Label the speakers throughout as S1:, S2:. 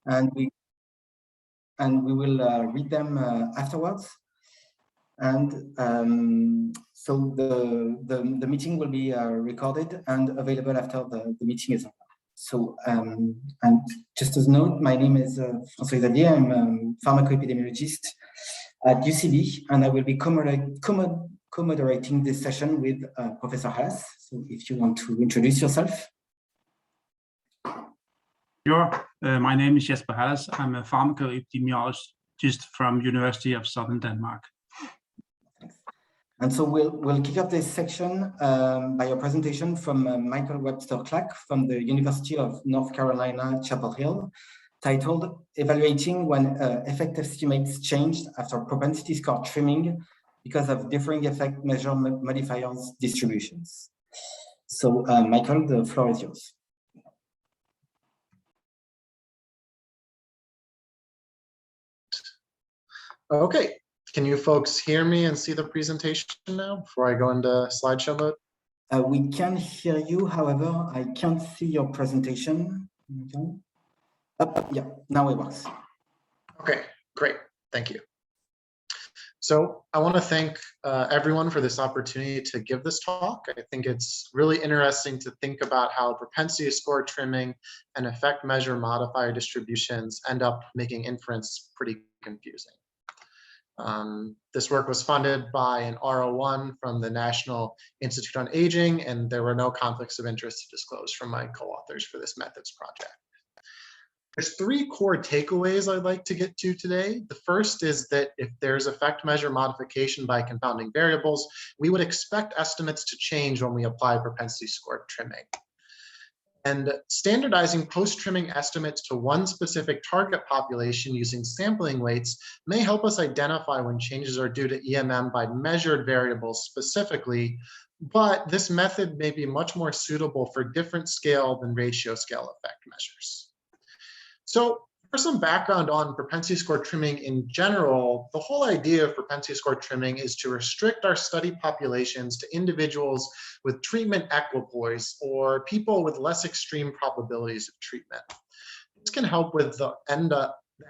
S1: and we will read them afterwards. And so the meeting will be recorded and available after the meeting is over. So, and just as a note, my name is François Xavier. I'm a pharmacoepidemiologist at UCB, and I will be co-moderating this session with Professor Halas. So if you want to introduce yourself.
S2: Sure. My name is Jesper Halas. I'm a pharmacoepidemiologist from University of Southern Denmark.
S1: And so we'll kick off this section by a presentation from Michael Webster Clark from the University of North Carolina, Chapel Hill, titled "Evaluating when Effect Estimates Changed After Propensity Score Trimming because of Differing Effect Measure Modifiers Distributions." So Michael, the floor is yours.
S3: Okay. Can you folks hear me and see the presentation now before I go into slideshow mode?
S1: We can hear you, however, I can't see your presentation. Yeah, now it works.
S3: Okay, great, thank you. So I want to thank everyone for this opportunity to give this talk. I think it's really interesting to think about how propensity score trimming and effect measure modifier distributions end up making inference pretty confusing. This work was funded by an R01 from the National Institute on Aging, and there were no conflicts of interest to disclose from my co-authors for this methods project. There's three core takeaways I'd like to get to today. The first is that if there's effect measure modification by confounding variables, we would expect estimates to change when we apply propensity score trimming. And standardizing post-trimming estimates to one specific target population using sampling weights may help us identify when changes are due to EMM by measured variables specifically, but this method may be much more suitable for different scale than ratio scale effect measures. So for some background on propensity score trimming in general, the whole idea of propensity score trimming is to restrict our study populations to individuals with treatment equipoise or people with less extreme probabilities of treatment. This can help with the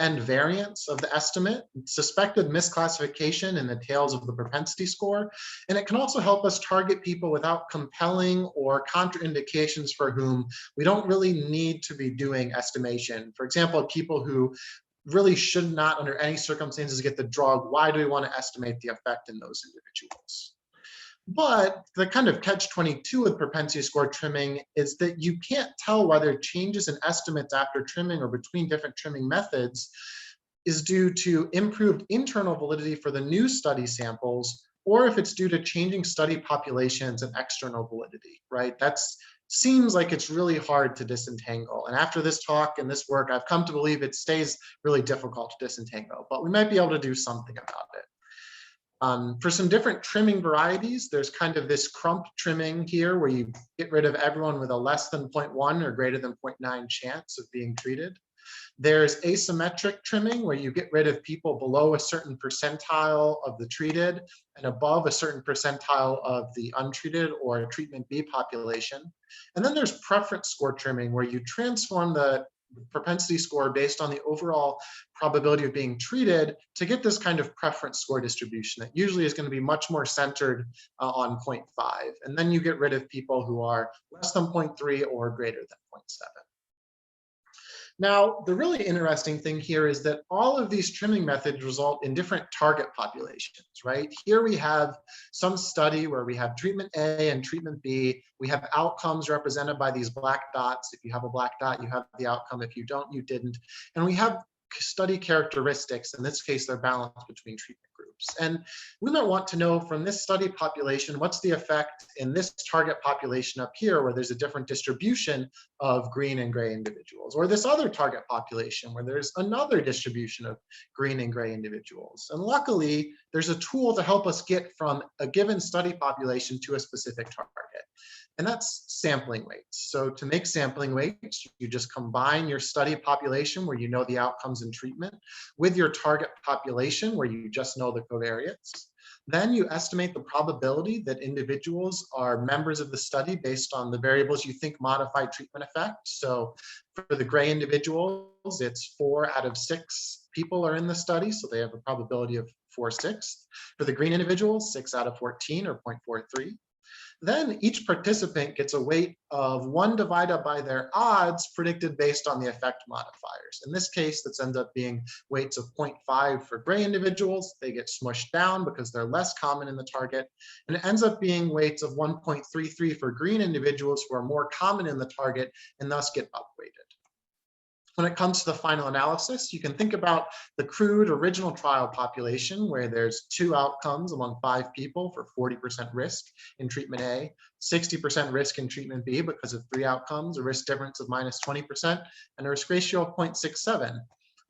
S3: end variance of the estimate, suspected misclassification in the tails of the propensity score, and it can also help us target people without compelling or contraindications for whom we don't really need to be doing estimation. For example, people who really should not under any circumstances get the drug, why do we want to estimate the effect in those individuals? But the kind of catch-22 with propensity score trimming is that you can't tell whether changes in estimates after trimming or between different trimming methods is due to improved internal validity for the new study samples, or if it's due to changing study populations and external validity, right? That seems like it's really hard to disentangle. And after this talk and this work, I've come to believe it stays really difficult to disentangle, but we might be able to do something about it. For some different trimming varieties, there's kind of this crump trimming here where you get rid of everyone with a less than 0.1 or greater than 0.9 chance of being treated. There's asymmetric trimming where you get rid of people below a certain percentile of the treated and above a certain percentile of the untreated or treatment B population. And then there's preference score trimming where you transform the propensity score based on the overall probability of being treated to get this kind of preference score distribution that usually is going to be much more centered on 0.5. And then you get rid of people who are less than 0.3 or greater than 0.7. Now, the really interesting thing here is that all of these trimming methods result in different target populations, right? Here we have some study where we have treatment A and treatment B. We have outcomes represented by these black dots. If you have a black dot, you have the outcome. If you don't, you didn't. And we have study characteristics. In this case, they're balanced between treatment groups. And we might want to know from this study population, what's the effect in this target population up here where there's a different distribution of green and gray individuals, or this other target population where there's another distribution of green and gray individuals. And luckily, there's a tool to help us get from a given study population to a specific target. And that's sampling weights. So to make sampling weights, you just combine your study population where you know the outcomes in treatment with your target population where you just know the covariates. Then you estimate the probability that individuals are members of the study based on the variables you think modify treatment effect. So for the gray individuals, it's 4 out of 6 people are in the study, so they have a probability of 4/6. For the green individuals, 6 out of 14 or 0.43. Then each participant gets a weight of 1 divided by their odds predicted based on the effect modifiers. In this case, this ends up being weights of 0.5 for gray individuals. They get smushed down because they're less common in the target. And it ends up being weights of 1.33 for green individuals who are more common in the target and thus get upweighted. When it comes to the final analysis, you can think about the crude original trial population where there's 2 outcomes among 5 people for 40% risk in treatment A, 60% risk in treatment B because of 3 outcomes, a risk difference of -20%, and a risk ratio of 0.67.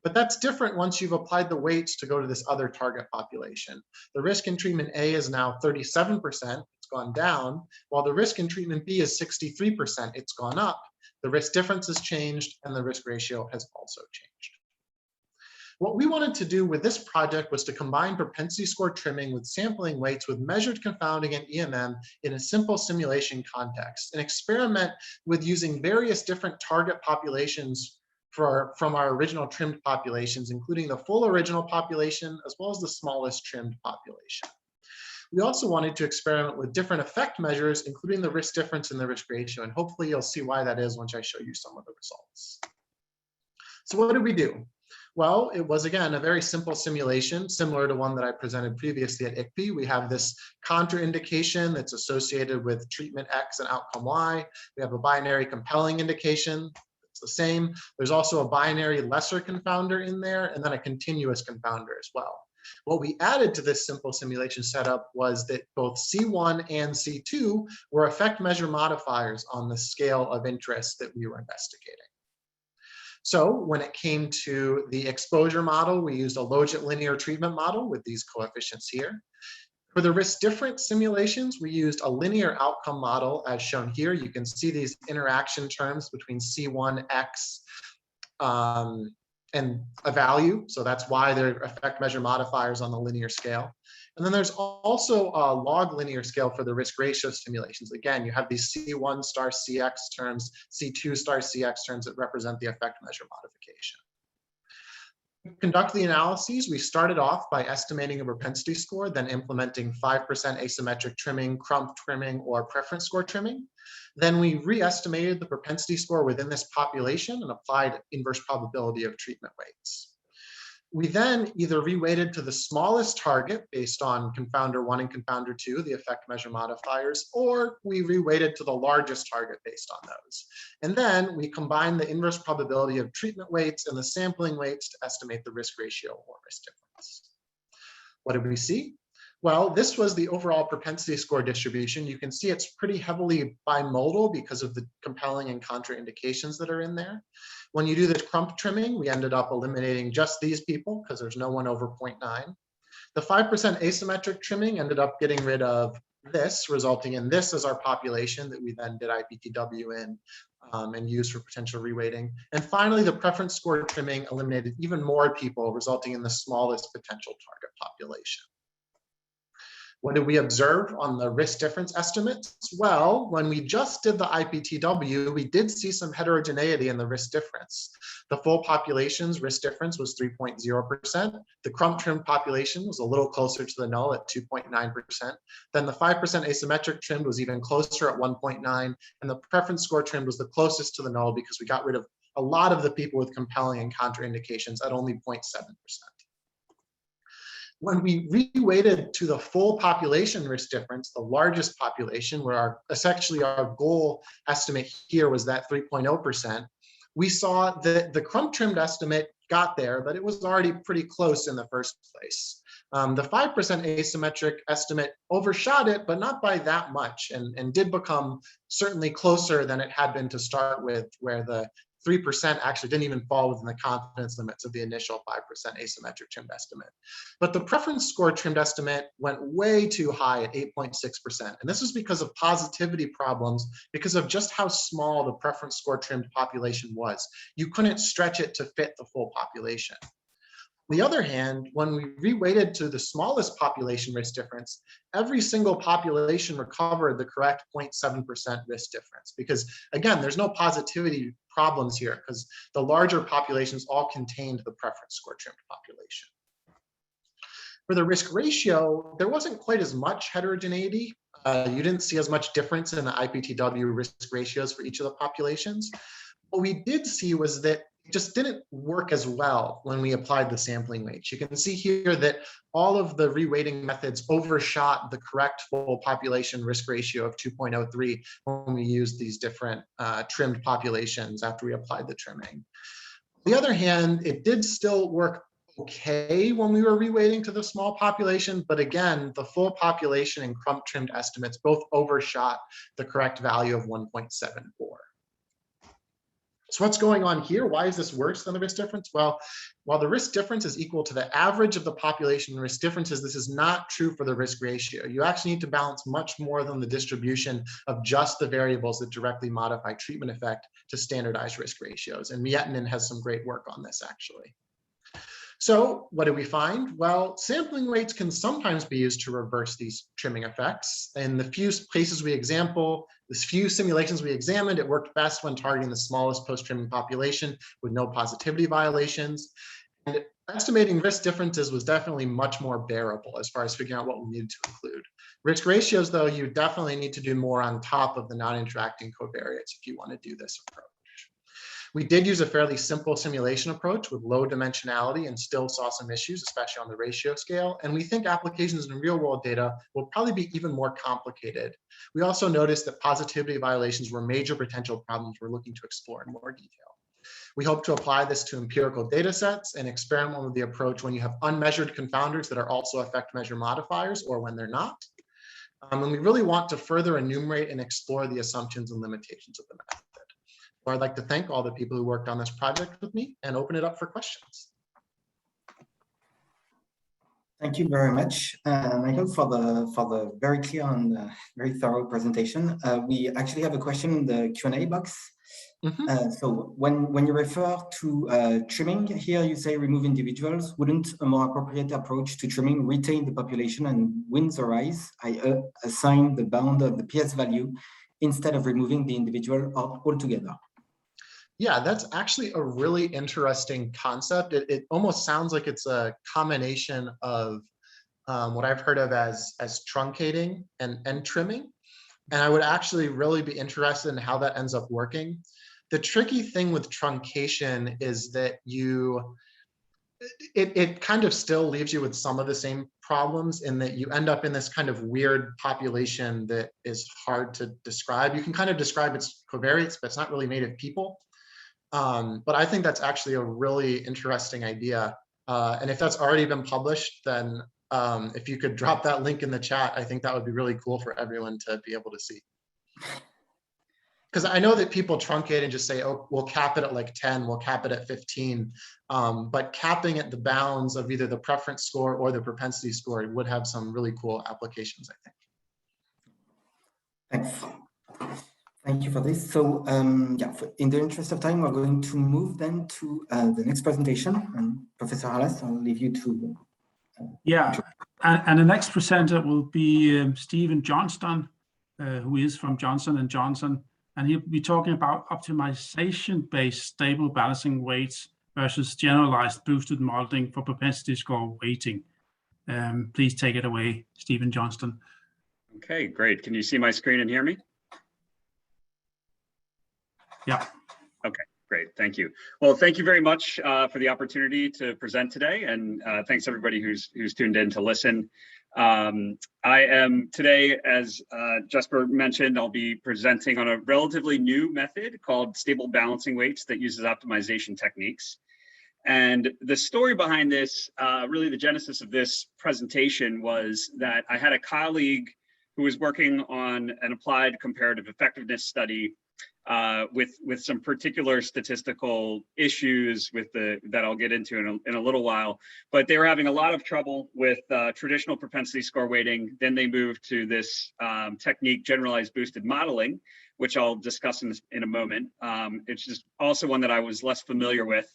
S3: But that's different once you've applied the weights to go to this other target population. The risk in treatment A is now 37%, it's gone down, while the risk in treatment B is 63%, it's gone up. The risk difference has changed and the risk ratio has also changed. What we wanted to do with this project was to combine propensity score trimming with sampling weights with measured confounding and EMM in a simple simulation context, and experiment with using various different target populations from our original trimmed populations, including the full original population as well as the smallest trimmed population. We also wanted to experiment with different effect measures, including the risk difference and the risk ratio, and hopefully you'll see why that is once I show you some of the results. So what did we do? Well, it was, again, a very simple simulation, similar to one that I presented previously at ICPE. We have this contraindication that's associated with treatment X and outcome Y. We have a binary compelling indication. It's the same. There's also a binary lesser confounder in there, and then a continuous confounder as well. What we added to this simple simulation setup was that both C1 and C2 were effect measure modifiers on the scale of interest that we were investigating. So when it came to the exposure model, we used a logit linear treatment model with these coefficients here. For the risk difference simulations, we used a linear outcome model as shown here. You can see these interaction terms between C1x and a value, so that's why they're effect measure modifiers on the linear scale. And then there's also a log linear scale for the risk ratio simulations. Again, you have these C1 star CX terms, C2 star CX terms that represent the effect measure modification. To conduct the analyses, we started off by estimating a propensity score, then implementing 5% asymmetric trimming, crump trimming, or preference score trimming. Then we re-estimated the propensity score within this population and applied inverse probability of treatment weights. We then either reweighted to the smallest target based on confounder 1 and confounder 2, the effect measure modifiers, or we reweighted to the largest target based on those. And then we combined the inverse probability of treatment weights and the sampling weights to estimate the risk ratio or risk difference. What did we see? Well, this was the overall propensity score distribution. You can see it's pretty heavily bimodal because of the compelling and contraindications that are in there. When you do the crump trimming, we ended up eliminating just these people because there's no one over 0.9. The 5% asymmetric trimming ended up getting rid of this, resulting in this as our population that we then did IPTW in and used for potential reweighting. And finally, the preference score trimming eliminated even more people, resulting in the smallest potential target population. What did we observe on the risk difference estimates? Well, when we just did the IPTW, we did see some heterogeneity in the risk difference. The full population's risk difference was 3.0%. The crump trimmed population was a little closer to the null at 2.9%. Then the 5% asymmetric trimmed was even closer at 1.9%. And the preference score trimmed was the closest to the null because we got rid of a lot of the people with compelling and contraindications at only 0.7%. When we reweighted to the full population risk difference, the largest population, where essentially our goal estimate here was that 3.0%, we saw that the crump trimmed estimate got there, but it was already pretty close in the first place. The 5% asymmetric estimate overshot it, but not by that much, and did become certainly closer than it had been to start with, where the 3% actually didn't even fall within the confidence limits of the initial 5% asymmetric trimmed estimate. But the preference score trimmed estimate went way too high at 8.6%. And this was because of positivity problems, because of just how small the preference score trimmed population was. You couldn't stretch it to fit the full population. On the other hand, when we reweighted to the smallest population risk difference, every single population recovered the correct 0.7% risk difference. Because again, there's no positivity problems here because the larger populations all contained the preference score trimmed population. For the risk ratio, there wasn't quite as much heterogeneity. You didn't see as much difference in the IPTW risk ratios for each of the populations. What we did see was that it just didn't work as well when we applied the sampling weights. You can see here that all of the reweighting methods overshot the correct full population risk ratio of 2.03 when we used these different trimmed populations after we applied the trimming. On the other hand, it did still work okay when we were reweighting to the small population, but again, the full population and crump trimmed estimates both overshot the correct value of 1.74. So what's going on here? Why is this worse than the risk difference? Well, while the risk difference is equal to the average of the population risk differences, this is not true for the risk ratio. You actually need to balance much more than the distribution of just the variables that directly modify treatment effect to standardized risk ratios. And Miettinen has some great work on this, actually. So what did we find? Well, sampling weights can sometimes be used to reverse these trimming effects. In the few cases few simulations we examined, it worked best when targeting the smallest post-trimming population with no positivity violations. And estimating risk differences was definitely much more bearable as far as figuring out what we needed to include. Risk ratios, though, you definitely need to do more on top of the non-interacting covariates if you want to do this approach. We did use a fairly simple simulation approach with low dimensionality and still saw some issues, especially on the ratio scale. And we think applications in real world data will probably be even more complicated. We also noticed that positivity violations were major potential problems we're looking to explore in more detail. We hope to apply this to empirical data sets and experiment with the approach when you have unmeasured confounders that are also effect measure modifiers or when they're not. And we really want to further enumerate and explore the assumptions and limitations of the method. So I'd like to thank all the people who worked on this project with me and open it up for questions.
S1: Thank you very much, Michael, for the very clear and very thorough presentation. We actually have a question in the Q&A box. So when you refer to trimming here, you say remove individuals. Wouldn't a more appropriate approach to trimming retain the population and win the rise? I assign the bound of the PS value instead of removing the individual altogether.
S3: Yeah, that's actually a really interesting concept. It almost sounds like it's a combination of what I've heard of as truncating and trimming. And I would actually really be interested in how that ends up working. The tricky thing with truncation is that it kind of still leaves you with some of the same problems in that you end up in this kind of weird population that is hard to describe. You can kind of describe its covariates, but it's not really made of people. But I think that's actually a really interesting idea. And if that's already been published, then if you could drop that link in the chat, I think that would be really cool for everyone to be able to see. Because I know that people truncate and just say, oh, we'll cap it at like 10, we'll cap it at 15. But capping at the bounds of either the preference score or the propensity score would have some really cool applications, I think.
S1: Thanks. Thank you for this. So yeah, in the interest of time, we're going to move then to the next presentation. And Professor Halas, I'll leave you to.
S2: And the next presenter will be Stephen Johnston, who is from Johnson & Johnson. And he'll be talking about optimization-based stable balancing weights versus generalized boosted modeling for propensity score weighting. Please take it away, Stephen Johnston.
S4: Okay, great. Can you see my screen and hear me?
S2: Yeah.
S4: Okay, great. Thank you. Well, thank you very much for the opportunity to present today, and thanks everybody who's tuned in to listen. I am today, as Jesper mentioned, I'll be presenting on a relatively new method called stable balancing weights that uses optimization techniques. And the story behind this, really the genesis of this presentation was that I had a colleague who was working on an applied comparative effectiveness study with some particular statistical issues that I'll get into in a little while, but they were having a lot of trouble with traditional propensity score weighting. Then they moved to this technique, generalized boosted modeling, which I'll discuss in a moment. It's just also one that I was less familiar with.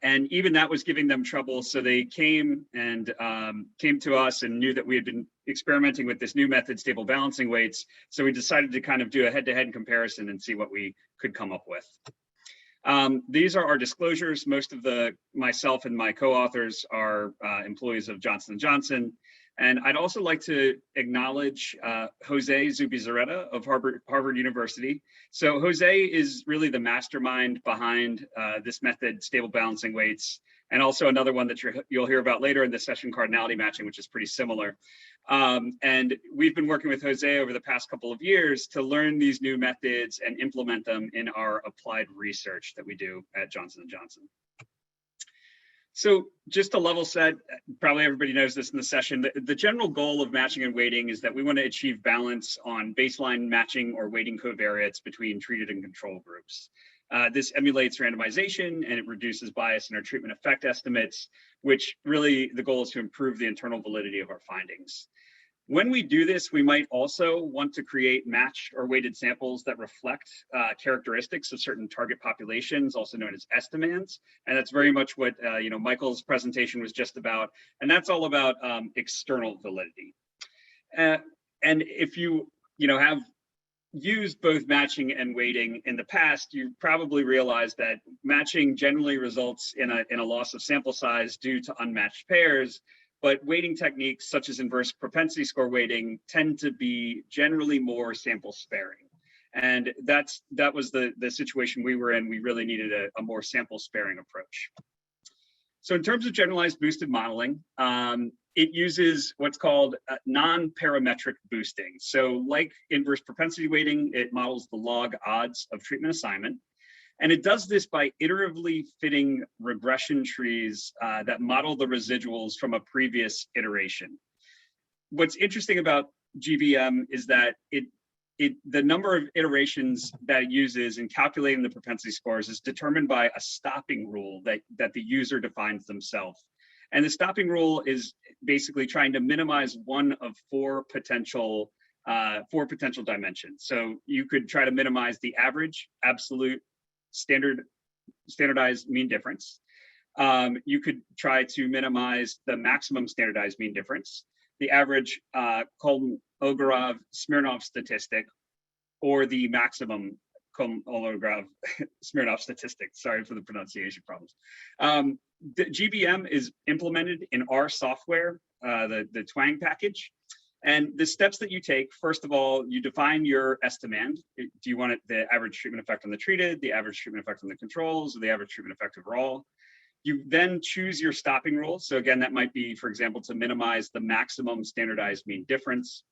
S4: And even that was giving them trouble. So they came to us and knew that we had been experimenting with this new method, stable balancing weights. So we decided to kind of do a head-to-head comparison and see what we could come up with. These are our disclosures. Most of myself and my co-authors are employees of Johnson & Johnson. And I'd also like to acknowledge Jose Zubizarreta of Harvard University. So Jose is really the mastermind behind this method, stable balancing weights, and also another one that you'll hear about later in the session, cardinality matching, which is pretty similar. And we've been working with Jose over the past couple of years to learn these new methods and implement them in our applied research that we do at Johnson & Johnson. So just to level set, probably everybody knows this in the session, the general goal of matching and weighting is that we want to achieve balance on baseline matching or weighting covariates between treated and control groups. This emulates randomization and it reduces bias in our treatment effect estimates, which really the goal is to improve the internal validity of our findings. When we do this, we might also want to create matched or weighted samples that reflect characteristics of certain target populations, also known as estimands. And that's very much what Michael's presentation was just about. And that's all about external validity. And if you have used both matching and weighting in the past, you probably realized that matching generally results in a loss of sample size due to unmatched pairs. But weighting techniques such as inverse propensity score weighting tend to be generally more sample sparing. And that was the situation we were in. We really needed a more sample sparing approach. So in terms of generalized boosted modeling, it uses what's called non-parametric boosting. So like inverse propensity weighting, it models the log odds of treatment assignment. And it does this by iteratively fitting regression trees that model the residuals from a previous iteration. What's interesting about GBM is that the number of iterations that it uses in calculating the propensity scores is determined by a stopping rule that the user defines themselves. And the stopping rule is basically trying to minimize one of four potential dimensions. So you could try to minimize the average, absolute, standardized mean difference. You could try to minimize the maximum standardized mean difference, the average Kolmogorov-Smirnov statistic, or the maximum Kolmogorov-Smirnov statistic. Sorry for the pronunciation problems. The GBM is implemented in our software, the Twang package. And the steps that you take, first of all, you define your estimand. Do you want the average treatment effect on the treated, the average treatment effect on the controls, or the average treatment effect overall? You then choose your stopping rule. So again, that might be, for example, to minimize the maximum standardized mean difference.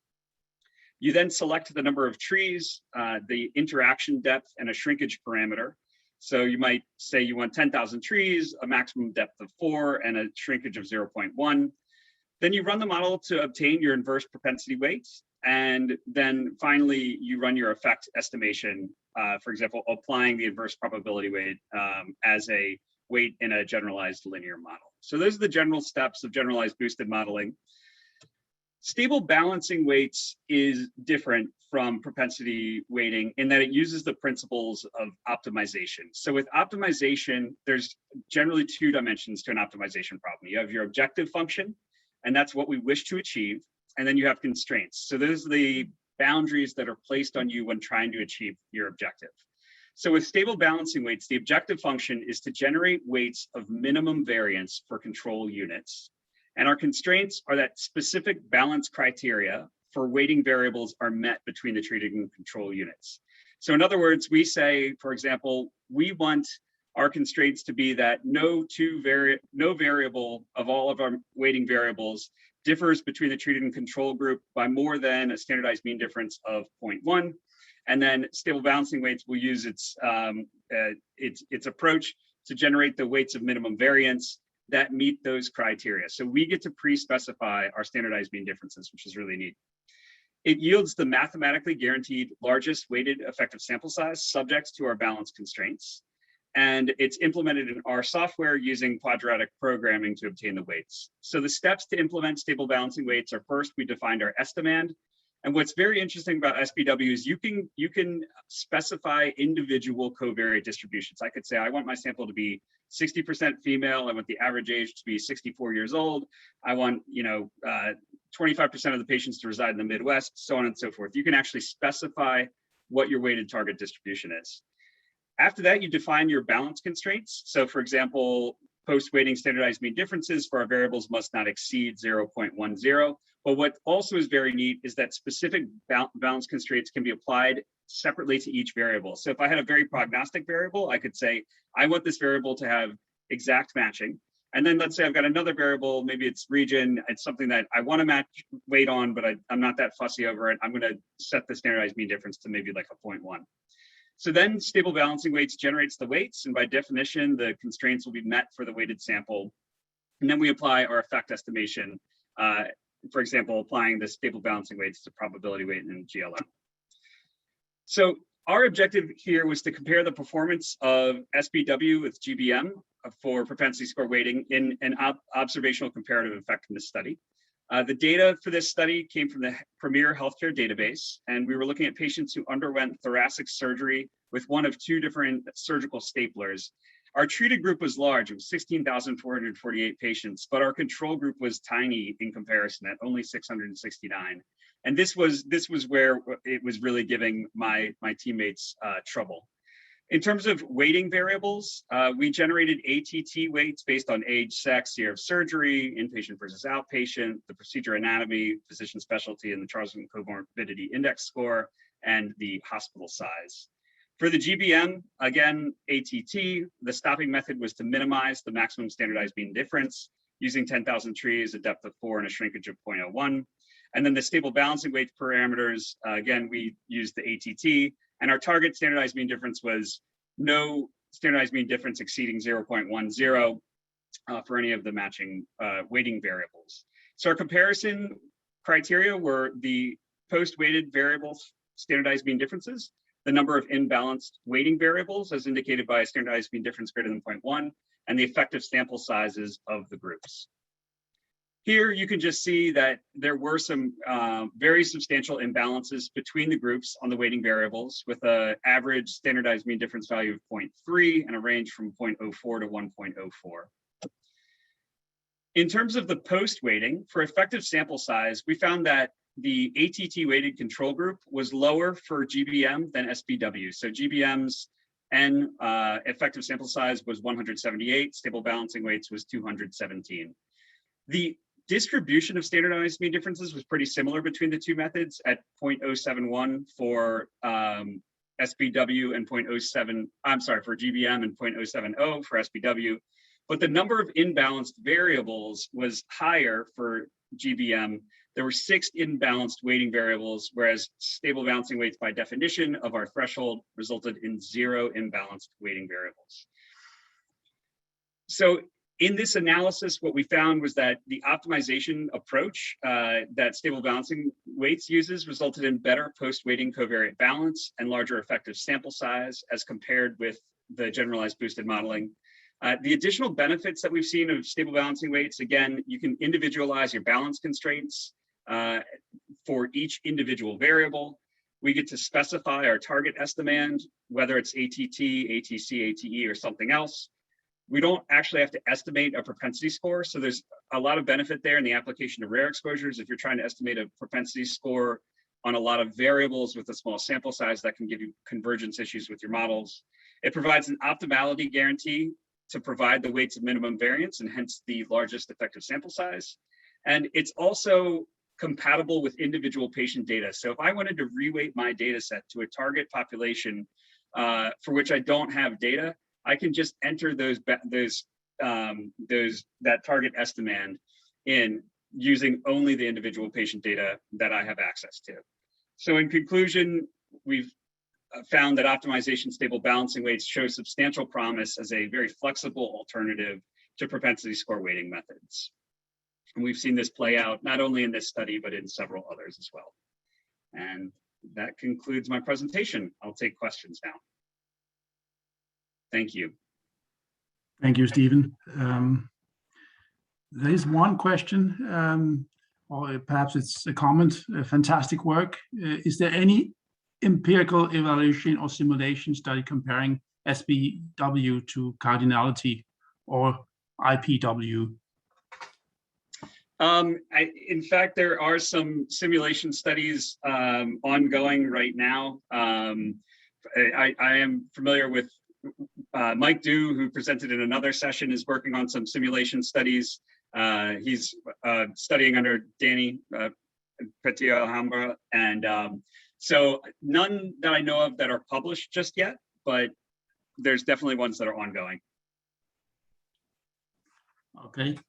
S4: You then select the number of trees, the interaction depth, and a shrinkage parameter. So you might say you want 10,000 trees, a maximum depth of 4, and a shrinkage of 0.1. Then you run the model to obtain your inverse propensity weights. And then finally, you run your effect estimation, for example, applying the inverse probability weight as a weight in a generalized linear model. So those are the general steps of generalized boosted modeling. Stable balancing weights is different from propensity weighting in that it uses the principles of optimization. So with optimization, there's generally two dimensions to an optimization problem. You have your objective function, and that's what we wish to achieve. And then you have constraints. So those are the boundaries that are placed on you when trying to achieve your objective. So with stable balancing weights, the objective function is to generate weights of minimum variance for control units. And our constraints are that specific balance criteria for weighting variables are met between the treated and control units. So in other words, we say, for example, we want our constraints to be that no variable of all of our weighting variables differs between the treated and control group by more than a standardized mean difference of 0.1. And then stable balancing weights will use its approach to generate the weights of minimum variance that meet those criteria. So we get to pre-specify our standardized mean differences, which is really neat. It yields the mathematically guaranteed largest weighted effective sample size subject to our balance constraints. And it's implemented in our software using quadratic programming to obtain the weights. So the steps to implement stable balancing weights are: first, we defined our estimand, And what's very interesting about SPW is you can specify individual covariate distributions. I could say I want my sample to be 60% female. I want the average age to be 64 years old. I want 25% of the patients to reside in the Midwest, so on and so forth. You can actually specify what your weighted target distribution is. After that, you define your balance constraints. So for example, post-weighting standardized mean differences for our variables must not exceed 0.10. But what also is very neat is that specific balance constraints can be applied separately to each variable. So if I had a very prognostic variable, I could say, I want this variable to have exact matching. And then let's say I've got another variable, maybe it's region, it's something that I want to match weight on, but I'm not that fussy over it. I'm going to set the standardized mean difference to maybe like a 0.1. So then stable balancing weights generates the weights, and by definition, the constraints will be met for the weighted sample. And then we apply our effect estimation, for example, applying the stable balancing weights to probability weight and GLM. So our objective here was to compare the performance of SPW with GBM for propensity score weighting in an observational comparative effectiveness study. The data for this study came from the Premier Healthcare database, and we were looking at patients who underwent thoracic surgery with one of two different surgical staplers. Our treated group was large, it was 16,448 patients, but our control group was tiny in comparison at only 669. And this was where it was really giving my teammates trouble. In terms of weighting variables, we generated ATT weights based on age, sex, year of surgery, inpatient versus outpatient, the procedure anatomy, physician specialty, and the Charlson Comorbidity Index score, and the hospital size. For the GBM, again, ATT, the stopping method was to minimize the maximum standardized mean difference using 10,000 trees, a depth of 4, and a shrinkage of 0.01. And then the stable balancing weight parameters, again, we used the ATT, and our target standardized mean difference was no standardized mean difference exceeding 0.10 for any of the matching weighting variables. So our comparison criteria were the post-weighted variables standardized mean differences, the number of imbalanced weighting variables as indicated by a standardized mean difference greater than 0.1, and the effective sample sizes of the groups. Here you can just see that there were some very substantial imbalances between the groups on the weighting variables with an average standardized mean difference value of 0.3 and a range from 0.04 to 1.04. In terms of the post-weighting, for effective sample size, we found that the ATT-weighted control group was lower for GBM than SPW. So GBM's N effective sample size was 178, stable balancing weights was 217. The distribution of standardized mean differences was pretty similar between the two methods at 0.071 for SPW and for GBM and 0.070 for SPW. But the number of imbalanced variables was higher for GBM. There were 6 imbalanced weighting variables, whereas stable balancing weights by definition of our threshold resulted in 0 imbalanced weighting variables. So in this analysis, what we found was that the optimization approach that stable balancing weights uses resulted in better post-weighting covariate balance and larger effective sample size as compared with the generalized boosted modeling. The additional benefits that we've seen of stable balancing weights, again, you can individualize your balance constraints for each individual variable. We get to specify our target estimand, whether it's ATT, ATC, ATE, or something else. We don't actually have to estimate a propensity score. So there's a lot of benefit there in the application of rare exposures. If you're trying to estimate a propensity score on a lot of variables with a small sample size, that can give you convergence issues with your models. It provides an optimality guarantee to provide the weights of minimum variance and hence the largest effective sample size. And it's also compatible with individual patient data. So if I wanted to reweight my data set to a target population for which I don't have data, I can just enter that target estimand in using only the individual patient data that I have access to. So in conclusion, we've found that optimization stable balancing weights show substantial promise as a very flexible alternative to propensity score weighting methods. And we've seen this play out not only in this study, but in several others as well. And that concludes my presentation. I'll take questions now. Thank you.
S2: Thank you, Stephen. There is one question or perhaps it's a comment, fantastic work. Is there any empirical evaluation or simulation study comparing SBW to cardinality or IPW?
S4: In fact, there are some simulation studies ongoing right now. I am familiar with Mike Du, who presented in another session, is working on some simulation studies. He's studying under Danny Petio Alhambra, and so none that I know of that are published just yet, but there's definitely ones that are ongoing.
S2: Okay.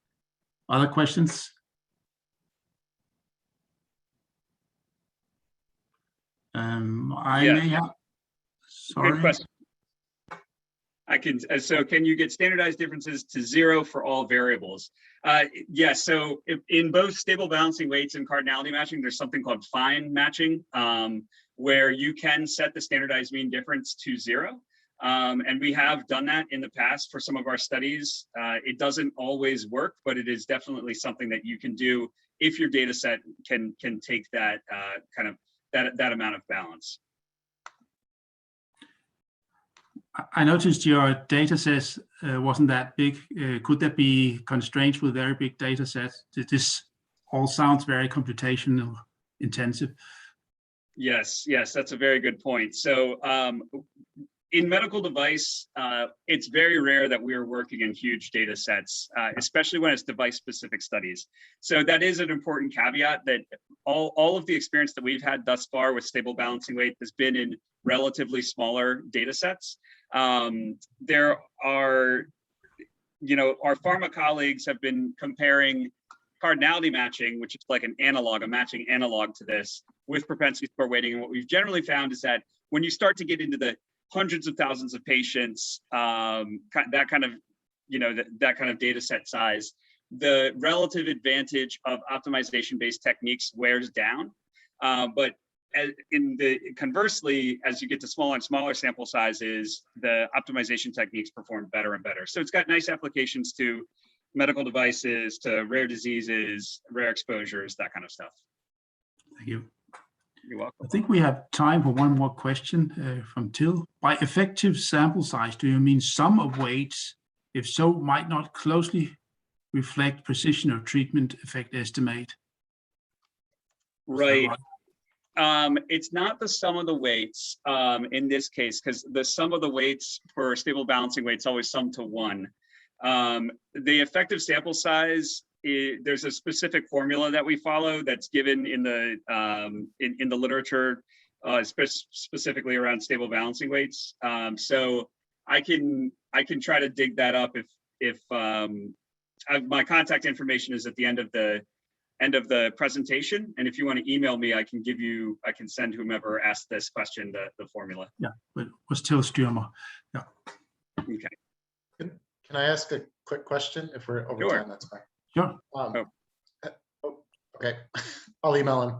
S2: Other questions? May have. Sorry.
S4: Good question. I can. So, can you get standardized differences to 0 for all variables? Yes. So, in both stable balancing weights and cardinality matching, there's something called fine matching, where you can set the standardized mean difference to 0. And we have done that in the past for some of our studies. It doesn't always work, but it is definitely something that you can do if your data set can take that that amount of balance.
S2: I noticed your data set wasn't that big. Could there be constraints with very big data sets? This all sounds very computational intensive. Yes,
S4: that's a very good point. So in medical device, it's very rare that we're working in huge data sets, especially when it's device-specific studies. So that is an important caveat, that all of the experience that we've had thus far with stable balancing weight has been in relatively smaller data sets. There are, our pharma colleagues have been comparing cardinality matching, which is like a matching analog to this, with propensity score weighting. And what we've generally found is that when you start to get into the hundreds of thousands of patients, that kind of data set size, the relative advantage of optimization-based techniques wears down. But conversely, as you get to smaller and smaller sample sizes, the optimization techniques perform better and better. So it's got nice applications to medical devices, to rare diseases, rare exposures, that kind of stuff.
S2: Thank you.
S4: You're welcome.
S2: I think we have time for one more question from Till. By effective sample size, do you mean sum of weights? If so, might not closely reflect precision of treatment effect estimate?
S4: Right. It's not the sum of the weights in this case, because the sum of the weights for stable balancing weights always sum to 1. The effective sample size, there's a specific formula that we follow that's given in the literature, specifically around stable balancing weights. So I can try to dig that up if my contact information is at the end of the presentation, and if you want to email me, I can send whomever asked this question the formula.
S2: Yeah, but it was Till Stürmer. Yeah.
S4: Okay.
S3: Can I ask a quick question? If we're over time, that's fine.
S2: Sure.
S3: Okay. I'll email him.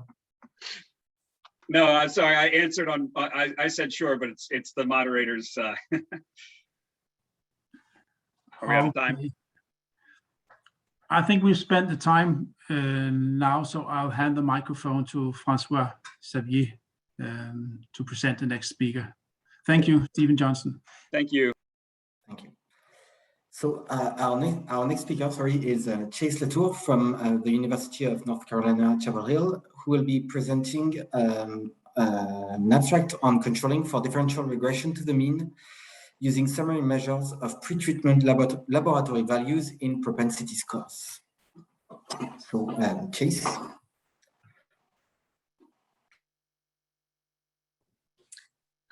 S4: No, I'm sorry. I answered on. I said sure, but it's the moderator's. Are we out of time?
S2: I think we've spent the time now, so I'll hand the microphone to Francois Xavier to present the next speaker. Thank you, Stephen Johnson.
S4: Thank you.
S1: Thank you. So our next speaker, is Chase Latour from the University of North Carolina, Chapel Hill, who will be presenting an abstract on controlling for differential regression to the mean using summary measures of pretreatment laboratory values in propensity scores. So, Chase.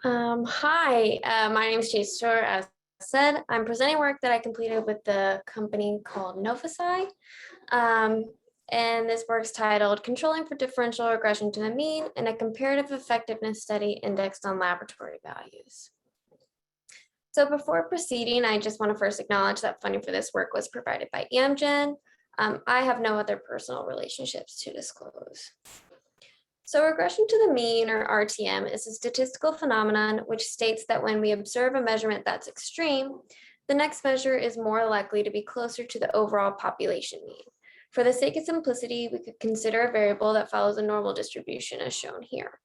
S5: Hi, my name is Chase Latour. As said, I'm presenting work that I completed with the company called NovaSci. And this work's titled Controlling for Differential Regression to the Mean in a Comparative Effectiveness Study Indexed on Laboratory Values. So before proceeding, I just want to first acknowledge that funding for this work was provided by Amgen. I have no other personal relationships to disclose. So regression to the mean, or RTM, is a statistical phenomenon which states that when we observe a measurement that's extreme, the next measure is more likely to be closer to the overall population mean. For the sake of simplicity, we could consider a variable that follows a normal distribution as shown here.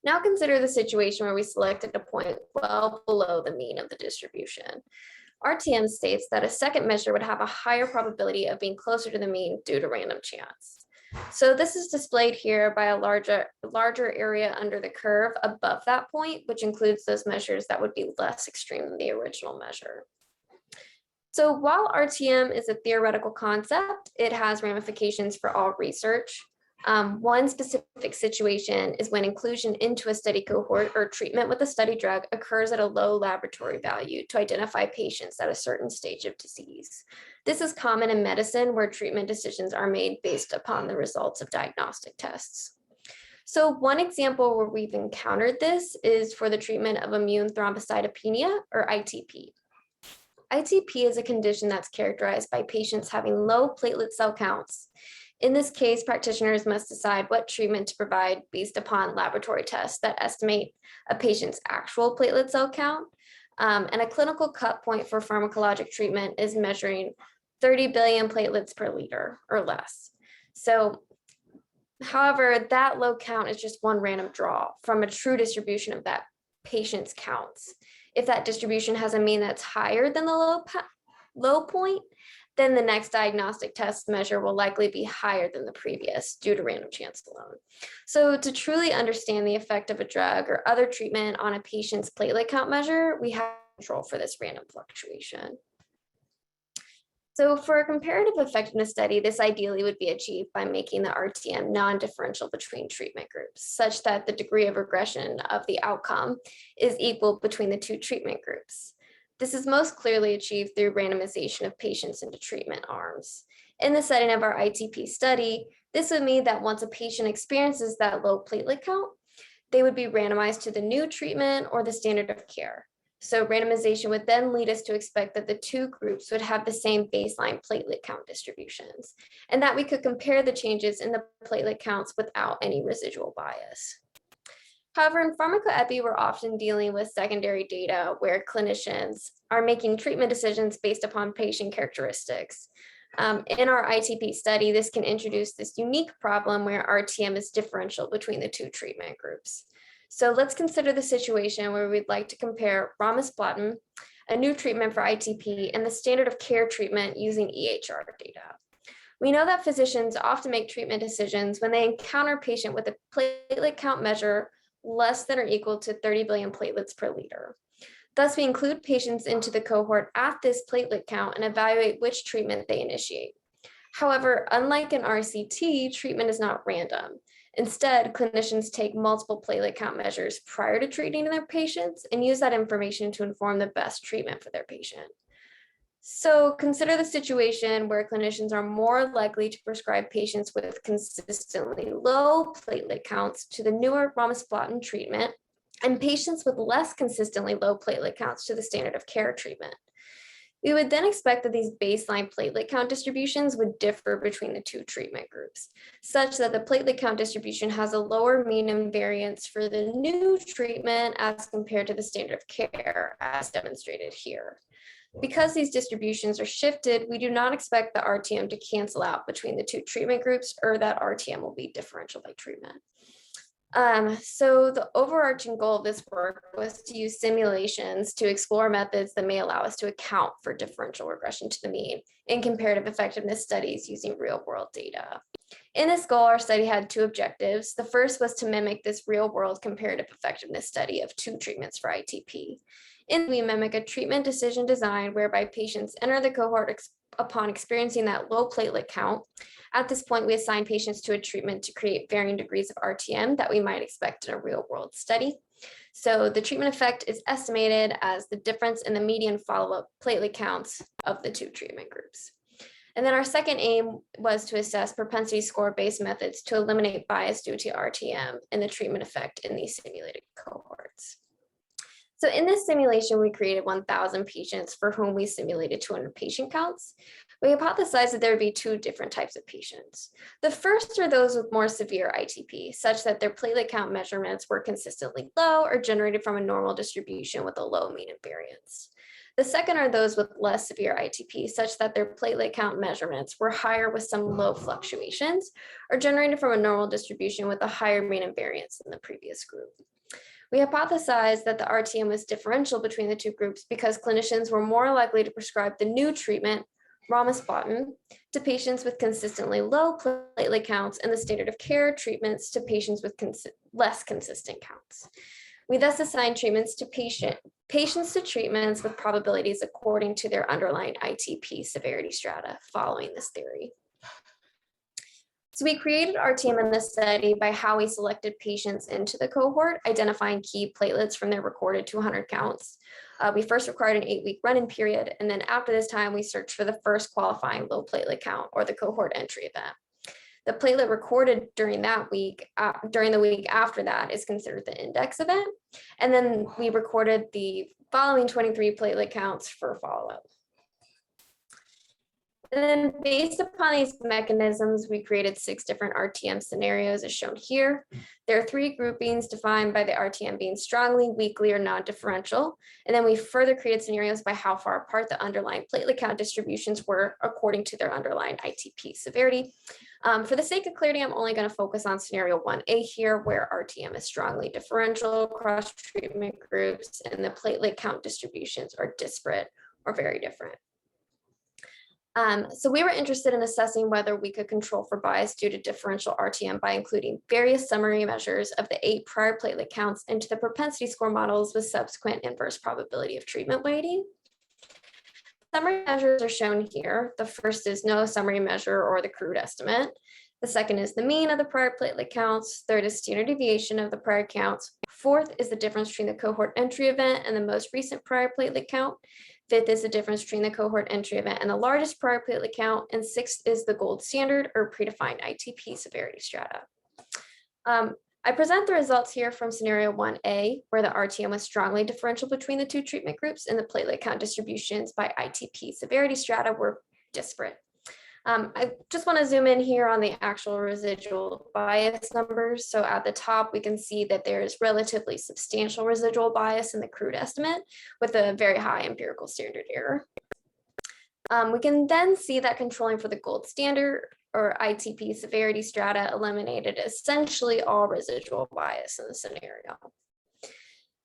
S5: Now consider the situation where we selected a point well below the mean of the distribution. RTM states that a second measure would have a higher probability of being closer to the mean due to random chance. So this is displayed here by a larger area under the curve above that point, which includes those measures that would be less extreme than the original measure. So while RTM is a theoretical concept, it has ramifications for all research. One specific situation is when inclusion into a study cohort or treatment with a study drug occurs at a low laboratory value to identify patients at a certain stage of disease. This is common in medicine where treatment decisions are made based upon the results of diagnostic tests. So one example where we've encountered this is for the treatment of immune thrombocytopenia, or ITP. ITP is a condition that's characterized by patients having low platelet cell counts. In this case, practitioners must decide what treatment to provide based upon laboratory tests that estimate a patient's actual platelet cell count. And a clinical cut point for pharmacologic treatment is measuring 30 billion platelets per liter or less. So, however, that low count is just one random draw from a true distribution of that patient's counts. If that distribution has a mean that's higher than the low point, then the next diagnostic test measure will likely be higher than the previous due to random chance alone. So to truly understand the effect of a drug or other treatment on a patient's platelet count measure, we have control for this random fluctuation. So for a comparative effectiveness study, this ideally would be achieved by making the RTM non-differential between treatment groups, such that the degree of regression of the outcome is equal between the two treatment groups. This is most clearly achieved through randomization of patients into treatment arms. In the setting of our ITP study, this would mean that once a patient experiences that low platelet count, they would be randomized to the new treatment or the standard of care. So randomization would then lead us to expect that the two groups would have the same baseline platelet count distributions, and that we could compare the changes in the platelet counts without any residual bias. However, in pharmacoepi, we're often dealing with secondary data where clinicians are making treatment decisions based upon patient characteristics. In our ITP study, this can introduce this unique problem where RTM is differential between the two treatment groups. So let's consider the situation where we'd like to compare ramisplatin, a new treatment for ITP, and the standard of care treatment using EHR data. We know that physicians often make treatment decisions when they encounter a patient with a platelet count measure less than or equal to 30 billion platelets per liter. Thus, we include patients into the cohort at this platelet count and evaluate which treatment they initiate. However, unlike an RCT, treatment is not random. Instead, clinicians take multiple platelet count measures prior to treating their patients and use that information to inform the best treatment for their patient. So consider the situation where clinicians are more likely to prescribe patients with consistently low platelet counts to the newer ramisplatin treatment and patients with less consistently low platelet counts to the standard of care treatment. We would then expect that these baseline platelet count distributions would differ between the two treatment groups, such that the platelet count distribution has a lower mean and variance for the new treatment as compared to the standard of care, as demonstrated here. Because these distributions are shifted, we do not expect the RTM to cancel out between the two treatment groups or that RTM will be differential by treatment. So the overarching goal of this work was to use simulations to explore methods that may allow us to account for differential regression to the mean in comparative effectiveness studies using real-world data. In this goal, our study had two objectives. The first was to mimic this real-world comparative effectiveness study of two treatments for ITP. We mimic a treatment decision design whereby patients enter the cohort upon experiencing that low platelet count. At this point, we assign patients to a treatment to create varying degrees of RTM that we might expect in a real-world study. So the treatment effect is estimated as the difference in the median follow-up platelet counts of the two treatment groups. And then our second aim was to assess propensity score-based methods to eliminate bias due to RTM and the treatment effect in these simulated cohorts. So in this simulation, we created 1,000 patients for whom we simulated 200 patient counts. We hypothesized that there would be two different types of patients. The first are those with more severe ITP, such that their platelet count measurements were consistently low or generated from a normal distribution with a low mean and variance. The second are those with less severe ITP, such that their platelet count measurements were higher with some low fluctuations, or generated from a normal distribution with a higher mean and variance than the previous group. We hypothesized that the RTM was differential between the two groups because clinicians were more likely to prescribe the new treatment, romospatin, to patients with consistently low platelet counts and the standard of care treatments to patients with less consistent counts. We thus assigned treatments to patients to treatments with probabilities according to their underlying ITP severity strata following this theory. So we created RTM in this study by how we selected patients into the cohort, identifying key platelets from their recorded 200 counts. We first required an 8-week run-in period, and then after this time, we searched for the first qualifying low platelet count or the cohort entry event. The platelet recorded during that week, during the week after that, is considered the index event. And then we recorded the following 23 platelet counts for follow-up. And then based upon these mechanisms, we created 6 different RTM scenarios as shown here. There are 3 groupings defined by the RTM being strongly, weakly, or non-differential. And then we further created scenarios by how far apart the underlying platelet count distributions were according to their underlying ITP severity. For the sake of clarity, I'm only going to focus on scenario 1A here, where RTM is strongly differential across treatment groups and the platelet count distributions are disparate or very different. So we were interested in assessing whether we could control for bias due to differential RTM by including various summary measures of the 8 prior platelet counts into the propensity score models with subsequent inverse probability of treatment weighting. Summary measures are shown here. The first is no summary measure or the crude estimate. The second is the mean of the prior platelet counts. Third is standard deviation of the prior counts. Fourth is the difference between the cohort entry event and the most recent prior platelet count. Fifth is the difference between the cohort entry event and the largest prior platelet count. And sixth is the gold standard or predefined ITP severity strata. I present the results here from scenario 1A, where the RTM was strongly differential between the 2 treatment groups and the platelet count distributions by ITP severity strata were disparate. I just want to zoom in here on the actual residual bias numbers. So at the top, we can see that there is relatively substantial residual bias in the crude estimate with a very high empirical standard error. We can then see that controlling for the gold standard or ITP severity strata eliminated essentially all residual bias in the scenario.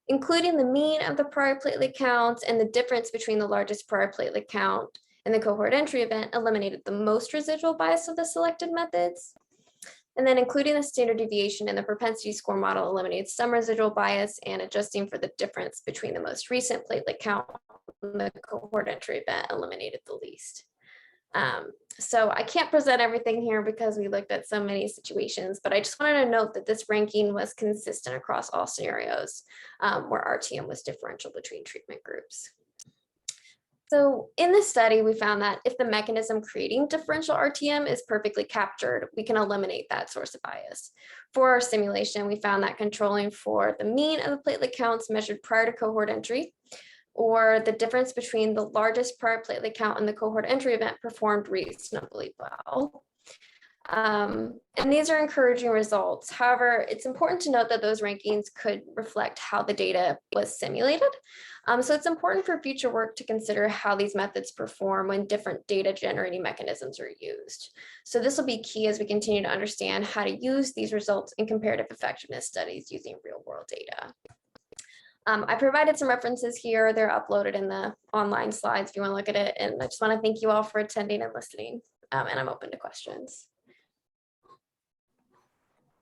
S5: Including the mean of the prior platelet counts and the difference between the largest prior platelet count and the cohort entry event eliminated the most residual bias of the selected methods. And then including the standard deviation in the propensity score model eliminated some residual bias, and adjusting for the difference between the most recent platelet count and the cohort entry event eliminated the least. So I can't present everything here because we looked at so many situations, but I just wanted to note that this ranking was consistent across all scenarios where RTM was differential between treatment groups. So in this study, we found that if the mechanism creating differential RTM is perfectly captured, we can eliminate that source of bias. For our simulation, we found that controlling for the mean of the platelet counts measured prior to cohort entry, or the difference between the largest prior platelet count and the cohort entry event performed reasonably well. And these are encouraging results. However, it's important to note that those rankings could reflect how the data was simulated. So it's important for future work to consider how these methods perform when different data generating mechanisms are used. So this will be key as we continue to understand how to use these results in comparative effectiveness studies using real world data. I provided some references here. They're uploaded in the online slides if you want to look at it. And I just want to thank you all for attending and listening. And I'm open to questions.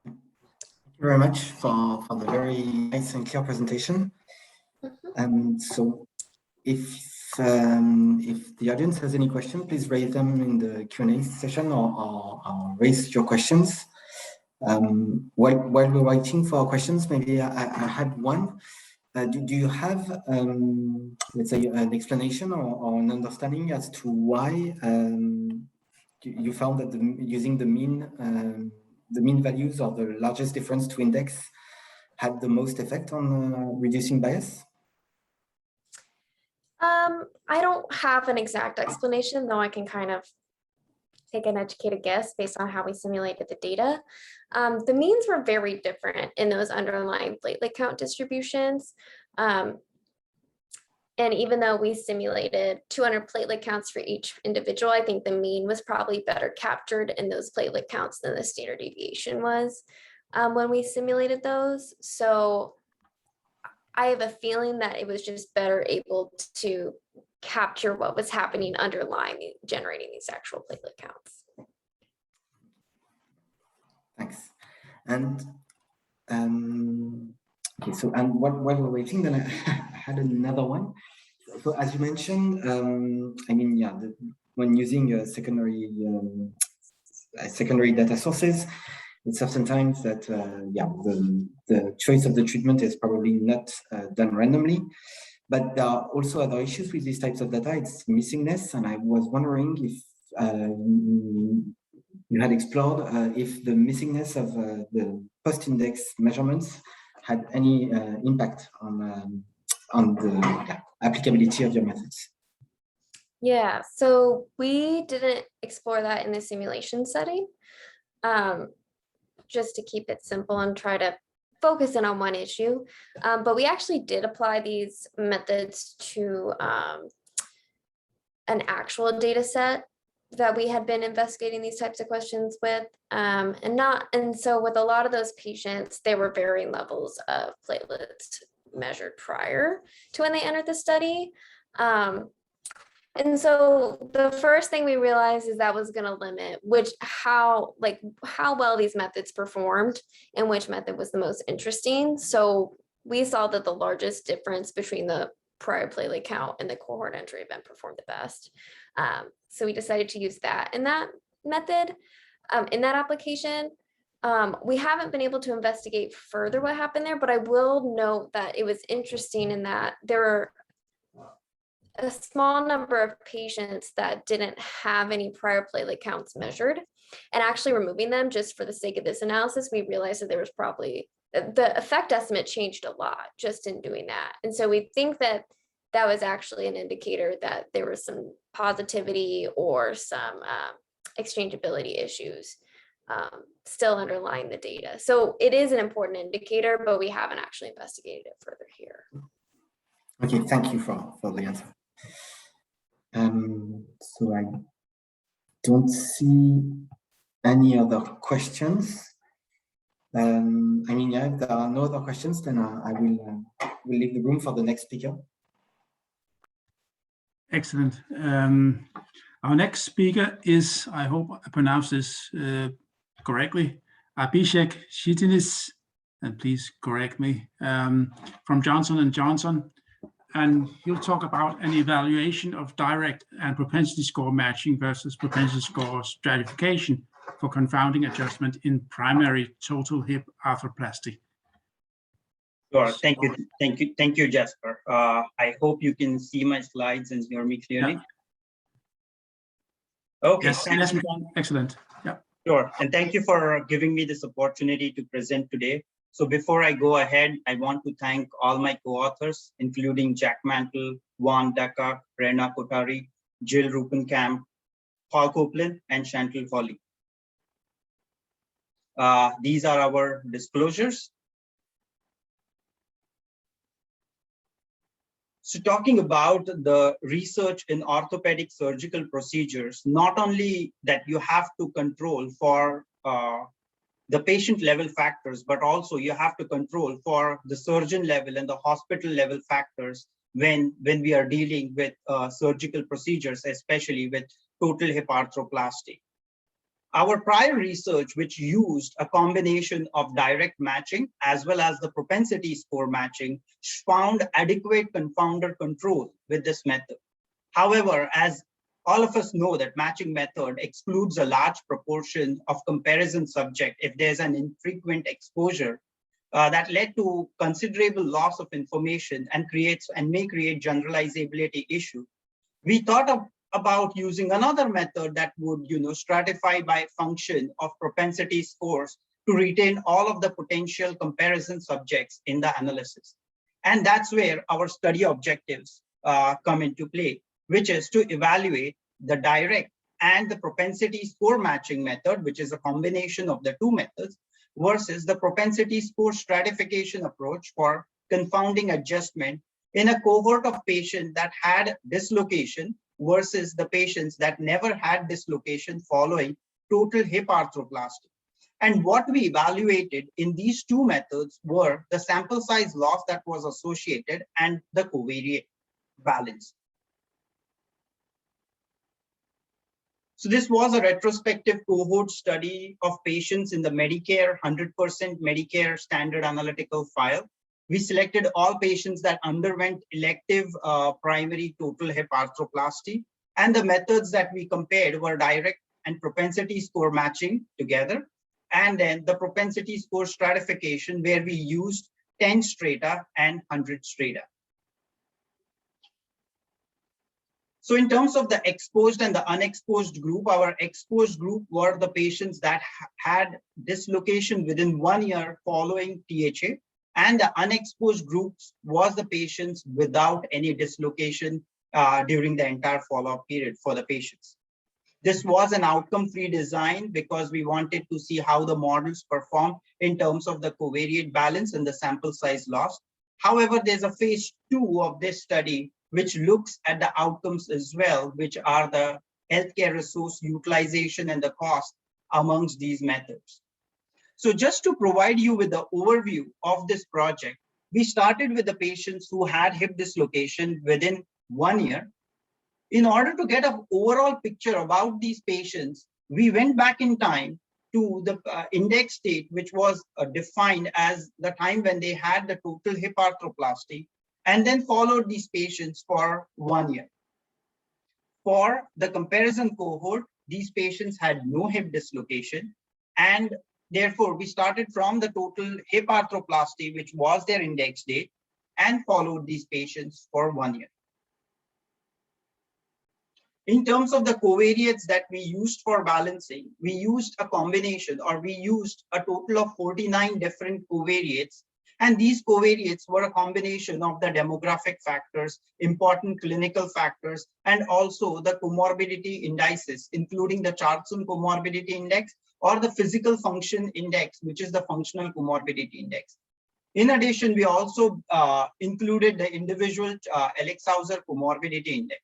S1: Thank you very much for the very nice and clear presentation. So if the audience has any questions, please raise them in the Q&A session or raise your questions. While we're waiting for questions, maybe I had one. Do you have, let's say, an explanation or an understanding as to why you found that using the mean values or the largest difference to index had the most effect on reducing bias?
S5: I don't have an exact explanation, though I can kind of take an educated guess based on how we simulated the data. The means were very different in those underlying platelet count distributions. And even though we simulated 200 platelet counts for each individual, I think the mean was probably better captured in those platelet counts than the standard deviation was when we simulated those. So I have a feeling that it was just better able to capture what was happening underlying generating these actual platelet counts.
S1: Thanks. And okay, so and while we're waiting, then I had another one. So as you mentioned, I mean, yeah, when using a secondary data sources, it's oftentimes that yeah, the choice of the treatment is probably not done randomly. But there are also other issues with these types of data. It's missingness, and I was wondering if you had explored if the missingness of the post-index measurements had any impact on the applicability of your methods.
S5: Yeah, so we didn't explore that in the simulation setting, just to keep it simple and try to focus in on one issue. But we actually did apply these methods to an actual data set that we had been investigating these types of questions with, and so with a lot of those patients, there were varying levels of platelets measured prior to when they entered the study. And so the first thing we realized is that was going to limit how well these methods performed and which method was the most interesting. So we saw that the largest difference between the prior platelet count and the cohort entry event performed the best. So we decided to use that in that method, in that application. We haven't been able to investigate further what happened there, but I will note that it was interesting in that there were a small number of patients that didn't have any prior platelet counts measured, and actually removing them just for the sake of this analysis, we realized that there was probably the effect estimate changed a lot just in doing that. And so we think that that was actually an indicator that there was some positivity or some exchangeability issues still underlying the data. So it is an important indicator, but we haven't actually investigated it further here.
S1: Okay, thank you for the answer. So I don't see any other questions. I mean, yeah, if there are no other questions, then I will leave the room for the next speaker.
S2: Excellent. Our next speaker is, I hope I pronounce this correctly, Abhishek Shitinis, and please correct me, from Johnson & Johnson. And he'll talk about an evaluation of direct and propensity score matching versus propensity score stratification for confounding adjustment in primary total hip arthroplasty.
S6: Sure. Thank you, Jasper. I hope you can see my slides and hear me clearly. Yeah. Okay.
S2: Yes, we can. Excellent. Yeah.
S6: Sure. And thank you for giving me this opportunity to present today. So before I go ahead, I want to thank all my co-authors, including Jack Mantle, Juan Deca, Rena Kotari, Jill Rupenkamp, Paul Copeland, and Chantal Foley. These are our disclosures. So talking about the research in orthopedic surgical procedures, not only that you have to control for the patient level factors, but also you have to control for the surgeon level and the hospital level factors when we are dealing with surgical procedures, especially with total hip arthroplasty. Our prior research, which used a combination of direct matching as well as the propensity score matching, found adequate confounder control with this method. However, as all of us know that matching method excludes a large proportion of comparison subject if there's an infrequent exposure that led to considerable loss of information and may create generalizability issue. We thought about using another method that would stratify by function of propensity scores to retain all of the potential comparison subjects in the analysis. And that's where our study objectives come into play, which is to evaluate the direct and the propensity score matching method, which is a combination of the two methods, versus the propensity score stratification approach for confounding adjustment in a cohort of patients that had dislocation versus the patients that never had dislocation following total hip arthroplasty. And what we evaluated in these two methods were the sample size loss that was associated and the covariate balance. So this was a retrospective cohort study of patients in the Medicare 100% Medicare standard analytical file. We selected all patients that underwent elective primary total hip arthroplasty, and the methods that we compared were direct and propensity score matching together, and then the propensity score stratification where we used 10 strata and 100 strata. So in terms of the exposed and the unexposed group, our exposed group were the patients that had dislocation within 1 year following THA, and the unexposed groups was the patients without any dislocation during the entire follow-up period for the patients. This was an outcome-free design because we wanted to see how the models perform in terms of the covariate balance and the sample size loss. However, there's a phase 2 of this study which looks at the outcomes as well, which are the healthcare resource utilization and the cost amongst these methods. So just to provide you with the overview of this project, we started with the patients who had hip dislocation within 1 year. In order to get an overall picture about these patients, we went back in time to the index date, which was defined as the time when they had the total hip arthroplasty, and then followed these patients for 1 year. For the comparison cohort, these patients had no hip dislocation, and therefore we started from the total hip arthroplasty, which was their index date, and followed these patients for 1 year. In terms of the covariates that we used for balancing, we used a combination, or we used a total of 49 different covariates. And these covariates were a combination of the demographic factors, important clinical factors, and also the comorbidity indices, including the Charlson Comorbidity Index or the Physical Function Index, which is the Functional Comorbidity Index. In addition, we also included the individual Elixhauser Comorbidity Index.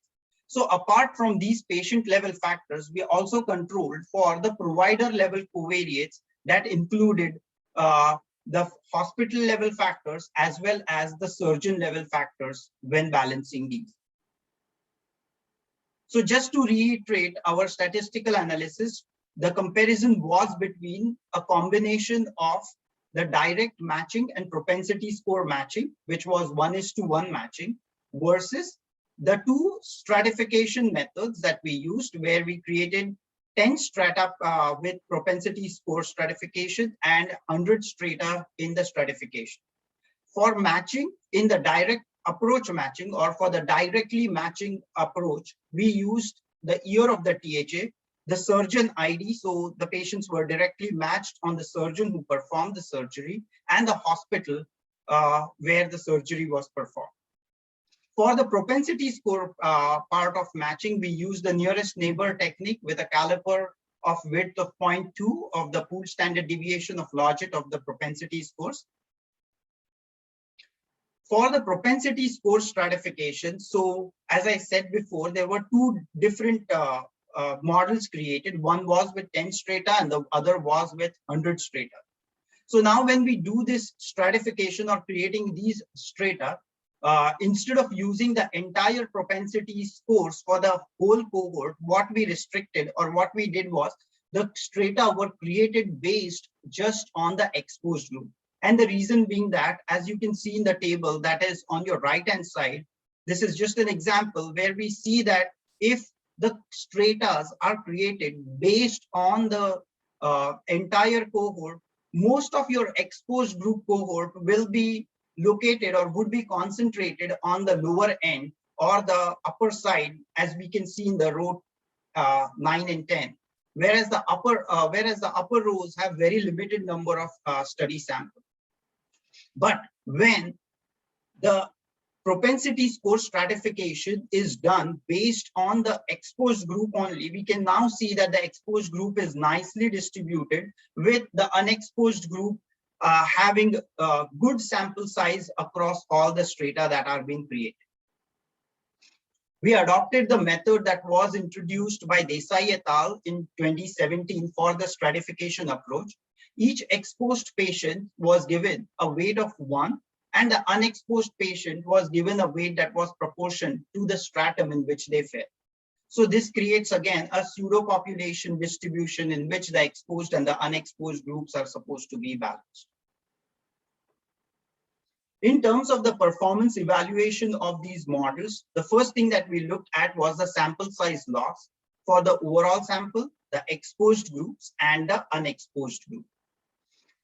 S6: So apart from these patient level factors, we also controlled for the provider level covariates that included the hospital level factors as well as the surgeon level factors when balancing these. So just to reiterate our statistical analysis, the comparison was between a combination of the direct matching and propensity score matching, which was 1:1 matching, versus the two stratification methods that we used, where we created 10 strata with propensity score stratification and 100 strata in the stratification. For matching in the direct approach matching, or for the directly matching approach, we used the year of the THA, the surgeon ID, so the patients were directly matched on the surgeon who performed the surgery, and the hospital where the surgery was performed. For the propensity score part of matching, we use the nearest neighbor technique with a caliper of width of 0.2 of the pooled standard deviation of logit of the propensity scores. For the propensity score stratification, so as I said before, there were two different models created. One was with 10 strata and the other was with 100 strata. So now when we do this stratification or creating these strata, instead of using the entire propensity scores for the whole cohort, what we restricted or what we did was the strata were created based just on the exposed group. And the reason being that, as you can see in the table that is on your right hand side, this is just an example where we see that if the stratas are created based on the entire cohort, most of your exposed group cohort will be located or would be concentrated on the lower end or the upper side, as we can see in the row 9 and 10, whereas the upper rows have very limited number of study samples. But when the propensity score stratification is done based on the exposed group only, we can now see that the exposed group is nicely distributed, with the unexposed group having a good sample size across all the strata that are being created. We adopted the method that was introduced by Desai et al. In 2017 for the stratification approach. Each exposed patient was given a weight of 1, and the unexposed patient was given a weight that was proportional to the stratum in which they fell. So this creates again a pseudo population distribution in which the exposed and the unexposed groups are supposed to be balanced. In terms of the performance evaluation of these models, the first thing that we looked at was the sample size loss for the overall sample, the exposed groups, and the unexposed group.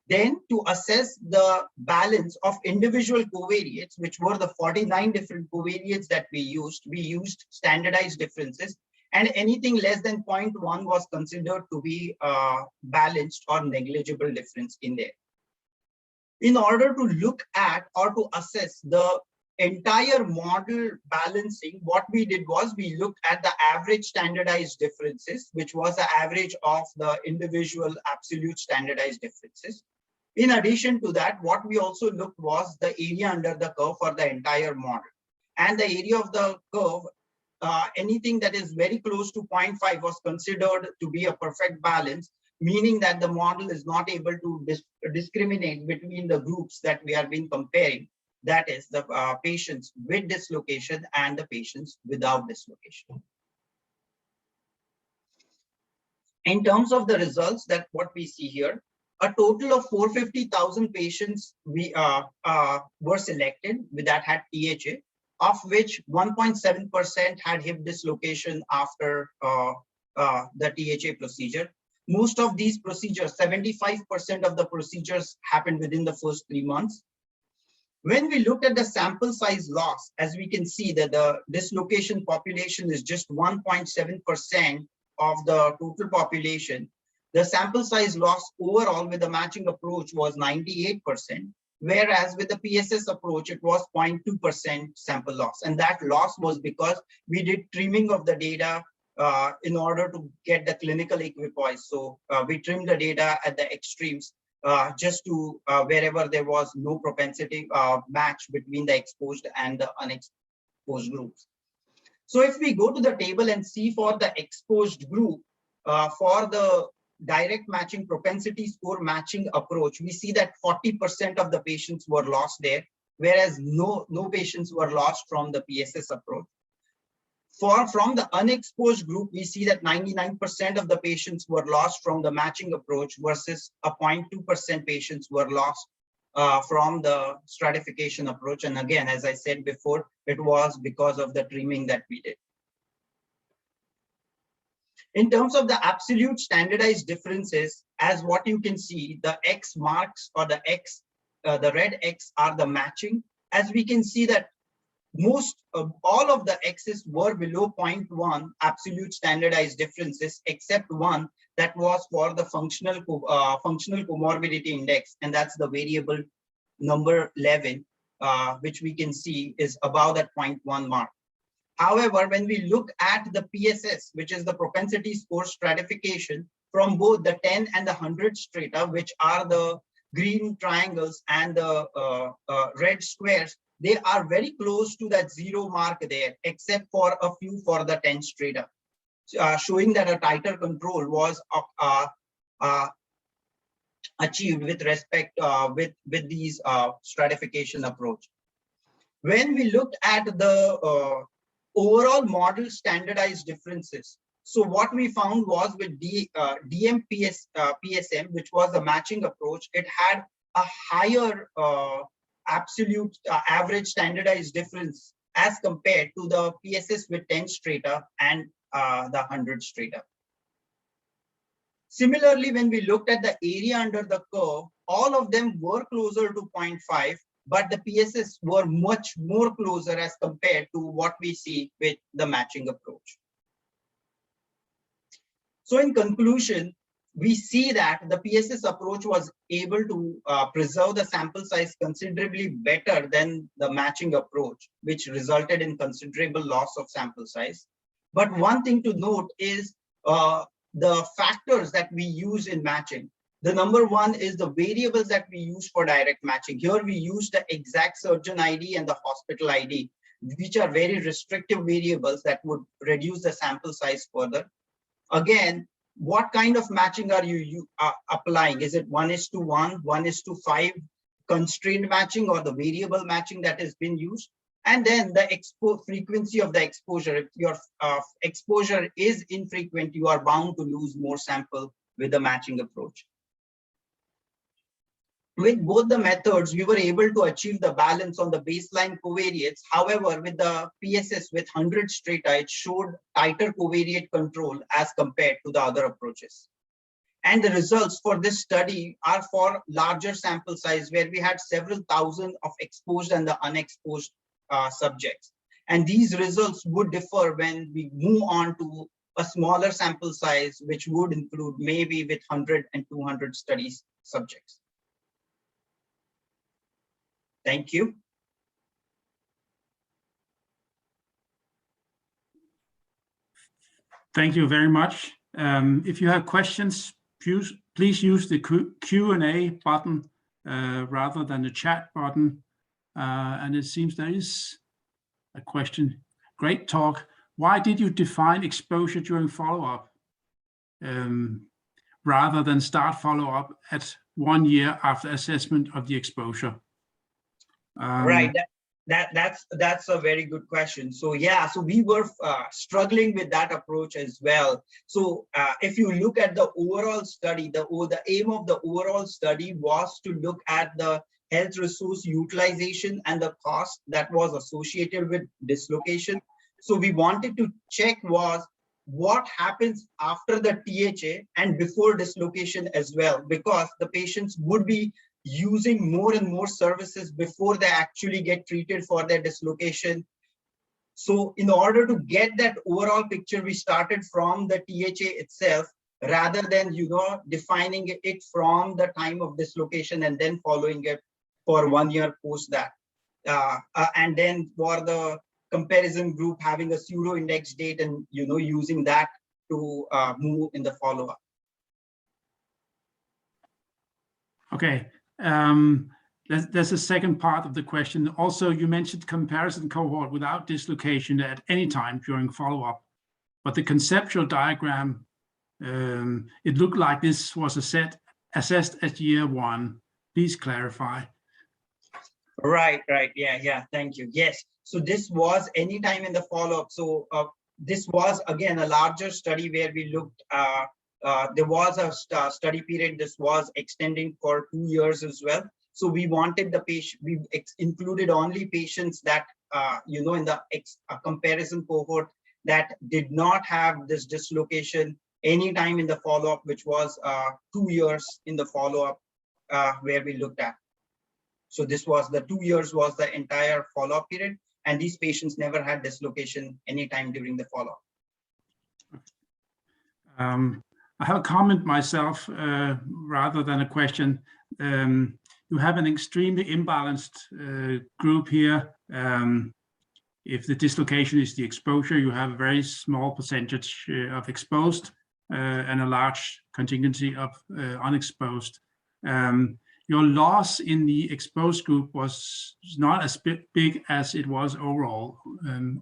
S6: Then to assess the balance of individual covariates, which were the 49 different covariates that we used standardized differences, and anything less than 0.1 was considered to be balanced or negligible difference in there. In order to look at or to assess the entire model balancing, what we did was we looked at the average standardized differences, which was the average of the individual absolute standardized differences. In addition to that, what we also looked was the area under the curve for the entire model. And the area of the curve, anything that is very close to 0.5 was considered to be a perfect balance, meaning that the model is not able to discriminate between the groups that we have been comparing, that is the patients with dislocation and the patients without dislocation. In terms of the results, that what we see here, a total of 450,000 patients were selected that had THA, of which 1.7% had hip dislocation after the THA procedure. Most of these procedures, 75% of the procedures happened within the first 3 months. When we looked at the sample size loss, as we can see that the dislocation population is just 1.7% of the total population, the sample size loss overall with the matching approach was 98%, whereas with the PSS approach, it was 0.2% sample loss. And that loss was because we did trimming of the data in order to get the clinical equipoise. So we trimmed the data at the extremes just to wherever there was no propensity match between the exposed and the unexposed groups. So if we go to the table and see for the exposed group, for the direct matching propensity score matching approach, we see that 40% of the patients were lost there, whereas no patients were lost from the PSS approach. From the unexposed group, we see that 99% of the patients were lost from the matching approach versus a 0.2% patients were lost from the stratification approach. And again, as I said before, it was because of the trimming that we did. In terms of the absolute standardized differences, as what you can see, the X marks or the red X are the matching. As we can see that all of the X's were below 0.1 absolute standardized differences, except one that was for the functional comorbidity index, and that's the variable number 11, which we can see is above that 0.1 mark. However, when we look at the PSS, which is the propensity score stratification from both the 10 and the 100 strata, which are the green triangles and the red squares, they are very close to that 0 mark there, except for a few for the 10 strata, showing that a tighter control was achieved with respect with these stratification approach. When we looked at the overall model standardized differences, so what we found was with DMPSM, which was the matching approach, it had a higher absolute average standardized difference as compared to the PSS with 10 strata and the 100 strata. Similarly, when we looked at the area under the curve, all of them were closer to 0.5, but the PSS were much more closer as compared to what we see with the matching approach. So in conclusion, we see that the PSS approach was able to preserve the sample size considerably better than the matching approach, which resulted in considerable loss of sample size. But one thing to note is the factors that we use in matching. The number one is the variables that we use for direct matching. Here we use the exact surgeon ID and the hospital ID, which are very restrictive variables that would reduce the sample size further. Again, what kind of matching are you applying? Is it 1:1, 1:5 constrained matching, or the variable matching that has been used? And then the frequency of the exposure. If your exposure is infrequent, you are bound to lose more sample with the matching approach. With both the methods, we were able to achieve the balance on the baseline covariates. However, with the PSS with 100 strata, it showed tighter covariate control as compared to the other approaches. And the results for this study are for larger sample size, where we had several thousand of exposed and the unexposed subjects. And these results would differ when we move on to a smaller sample size, which would include maybe with 100 and 200 studies subjects. Thank you.
S2: Thank you very much. If you have questions, please use the Q&A button rather than the chat button. And it seems there is a question. Great talk. Why did you define exposure during follow-up rather than start follow-up at 1 year after assessment of the exposure?
S6: Right. That's a very good question. So yeah, so we were struggling with that approach as well. So if you look at the overall study, the aim of the overall study was to look at the health resource utilization and the cost that was associated with dislocation. So we wanted to check was what happens after the THA and before dislocation as well, because the patients would be using more and more services before they actually get treated for their dislocation. So in order to get that overall picture, we started from the THA itself rather than, defining it from the time of dislocation and then following it for 1 year post that. And then for the comparison group, having a pseudo index date and, using that to move in the follow-up.
S2: Okay. There's a second part of the question. Also, you mentioned comparison cohort without dislocation at any time during follow-up, but the conceptual diagram, it looked like this was assessed at year 1. Please clarify.
S6: Right. Yeah. Thank you. Yes. So this was any time in the follow-up. So this was again a larger study where we looked. There was a study period. This was extending for 2 years as well. So we wanted the patient. We included only patients that in the comparison cohort that did not have this dislocation any time in the follow-up, which was 2 years in the follow-up where we looked at. So this was the 2 years was the entire follow-up period, and these patients never had dislocation anytime during the follow-up.
S2: I have a comment myself rather than a question. You have an extremely imbalanced group here. If the dislocation is the exposure, you have a very small percentage of exposed and a large contingency of unexposed. Your loss in the exposed group was not as big as it was overall,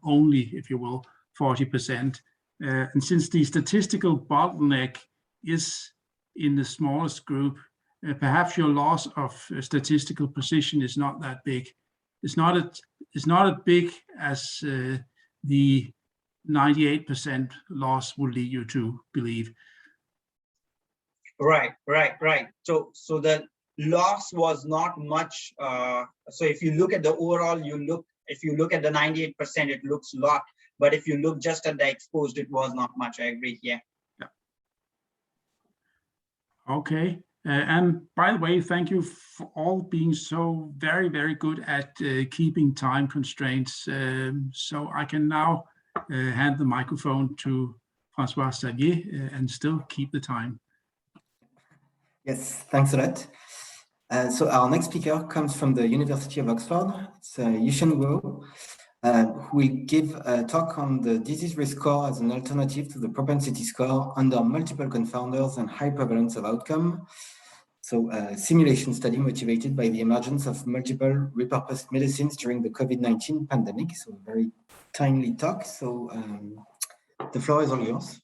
S2: only, if you will, 40%. And since the statistical bottleneck is in the smallest group, perhaps your loss of statistical precision is not that big. It's not as big as the 98% loss would lead you to believe.
S6: Right. So the loss was not much. So if you look at the overall, if you look at the 98%, it looks a lot. But if you look just at the exposed, it was not much. I agree. Yeah.
S2: Okay. And by the way, thank you for all being so very, very good at keeping time constraints. So I can now hand the microphone to François Xavier and still keep the time.
S1: Yes, thanks a lot. So our next speaker comes from the University of Oxford. It's Yushen Wu, who will give a talk on the disease risk score as an alternative to the propensity score under multiple confounders and high prevalence of outcome. So a simulation study motivated by the emergence of multiple repurposed medicines during the COVID-19 pandemic. So a very timely talk. So the floor is all yours.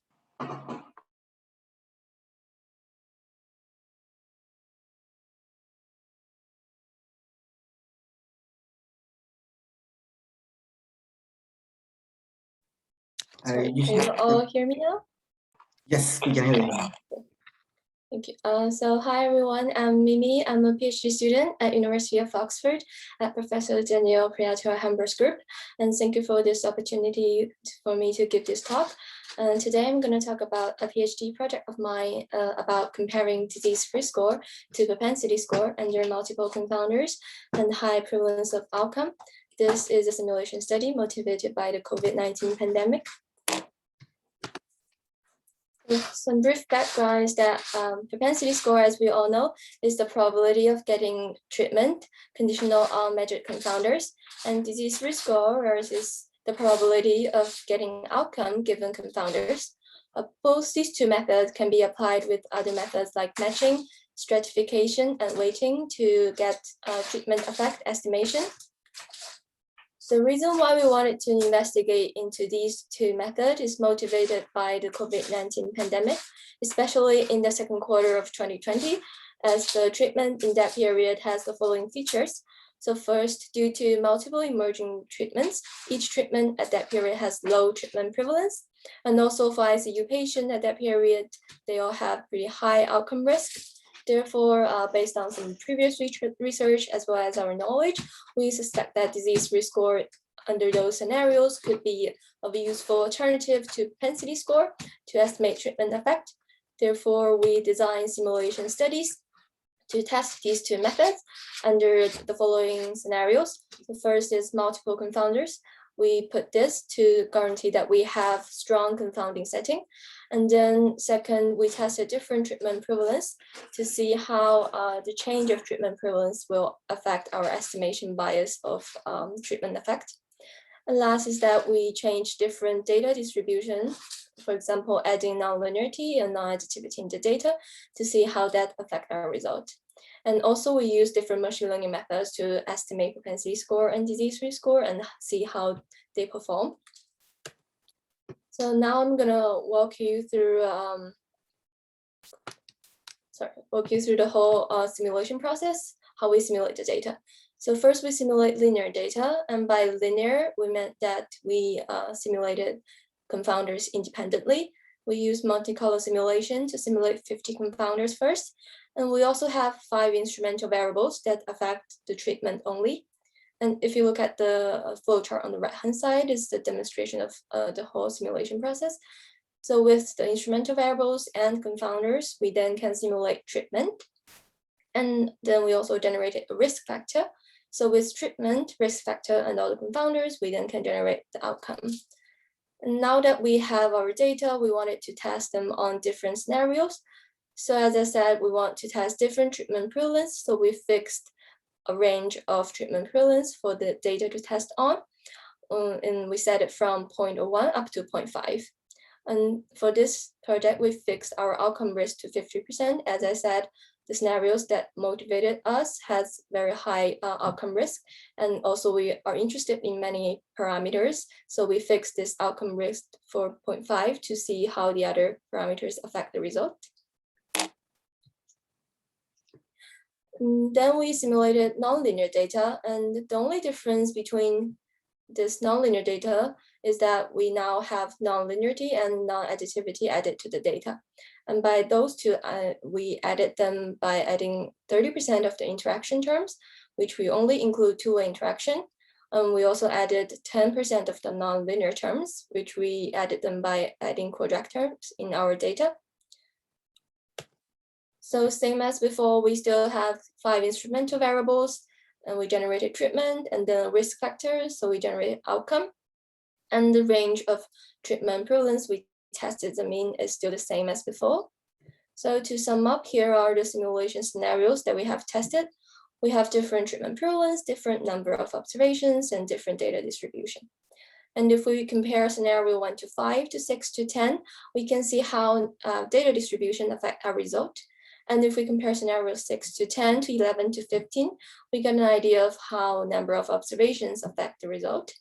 S7: Can you all hear me now?
S1: Yes, we can hear you.
S7: Thank you. So hi everyone, I'm Mimi. I'm a PhD student at University of Oxford at Professor Daniel Priato Hamburg's group. And thank you for this opportunity for me to give this talk. And today I'm going to talk about a PhD project of mine about comparing disease-free score to propensity score under multiple confounders and high prevalence of outcome. This is a simulation study motivated by the COVID-19 pandemic. Some brief background is that propensity score, as we all know, is the probability of getting treatment conditional on measured confounders, and disease-free score is the probability of getting outcome given confounders. Both these two methods can be applied with other methods like matching, stratification, and weighting to get treatment effect estimation. The reason why we wanted to investigate into these two methods is motivated by the COVID-19 pandemic, especially in the second quarter of 2020, as the treatment in that period has the following features. So first, due to multiple emerging treatments, each treatment at that period has low treatment prevalence. And also for ICU patients at that period, they all have pretty high outcome risk. Therefore, based on some previous research as well as our knowledge, we suspect that disease-free score under those scenarios could be of a useful alternative to propensity score to estimate treatment effect. Therefore, we designed simulation studies to test these two methods under the following scenarios. The first is multiple confounders. We put this to guarantee that we have strong confounding setting. And then second, we tested different treatment prevalence to see how the change of treatment prevalence will affect our estimation bias of treatment effect. And last is that we changed different data distribution, for example, adding nonlinearity and non-additivity in the data to see how that affect our result. And also we use different machine learning methods to estimate propensity score and disease-free score and see how they perform. So now I'm gonna walk you through the whole simulation process, how we simulate the data. So first we simulate linear data, and by linear, we meant that we simulated confounders independently. We use Monte-Carlo simulation to simulate 50 confounders first, and we also have 5 instrumental variables that affect the treatment only. And if you look at the flowchart on the right-hand side, is the demonstration of the whole simulation process. So with the instrumental variables and confounders, we then can simulate treatment. And then we also generated a risk factor. So with treatment, risk factor, and all the confounders, we then can generate the outcome. And now that we have our data, we wanted to test them on different scenarios. So as I said, we want to test different treatment prevalence. So we fixed a range of treatment prevalence for the data to test on. And we set it from 0.01 up to 0.5. And for this project, we fixed our outcome risk to 50%. As I said, the scenarios that motivated us has very high outcome risk. And also we are interested in many parameters. So we fixed this outcome risk for 0.5 to see how the other parameters affect the result. And then we simulated nonlinear data. And the only difference between this nonlinear data is that we now have nonlinearity and non-additivity added to the data. And by those two, we added them by adding 30% of the interaction terms, which we only include two-way interaction. We also added 10% of the nonlinear terms, which we added them by adding quadratic terms in our data. So same as before, we still have 5 instrumental variables, and we generated treatment and then risk factors. So we generated outcome, and the range of treatment prevalence we tested the mean is still the same as before. So to sum up, here are the simulation scenarios that we have tested. We have different treatment prevalence, different number of observations, and different data distribution. And if we compare scenario 1 to 5 to 6 to 10, we can see how data distribution affect our result. And if we compare scenarios 6 to 10 to 11 to 15, we get an idea of how number of observations affect the result.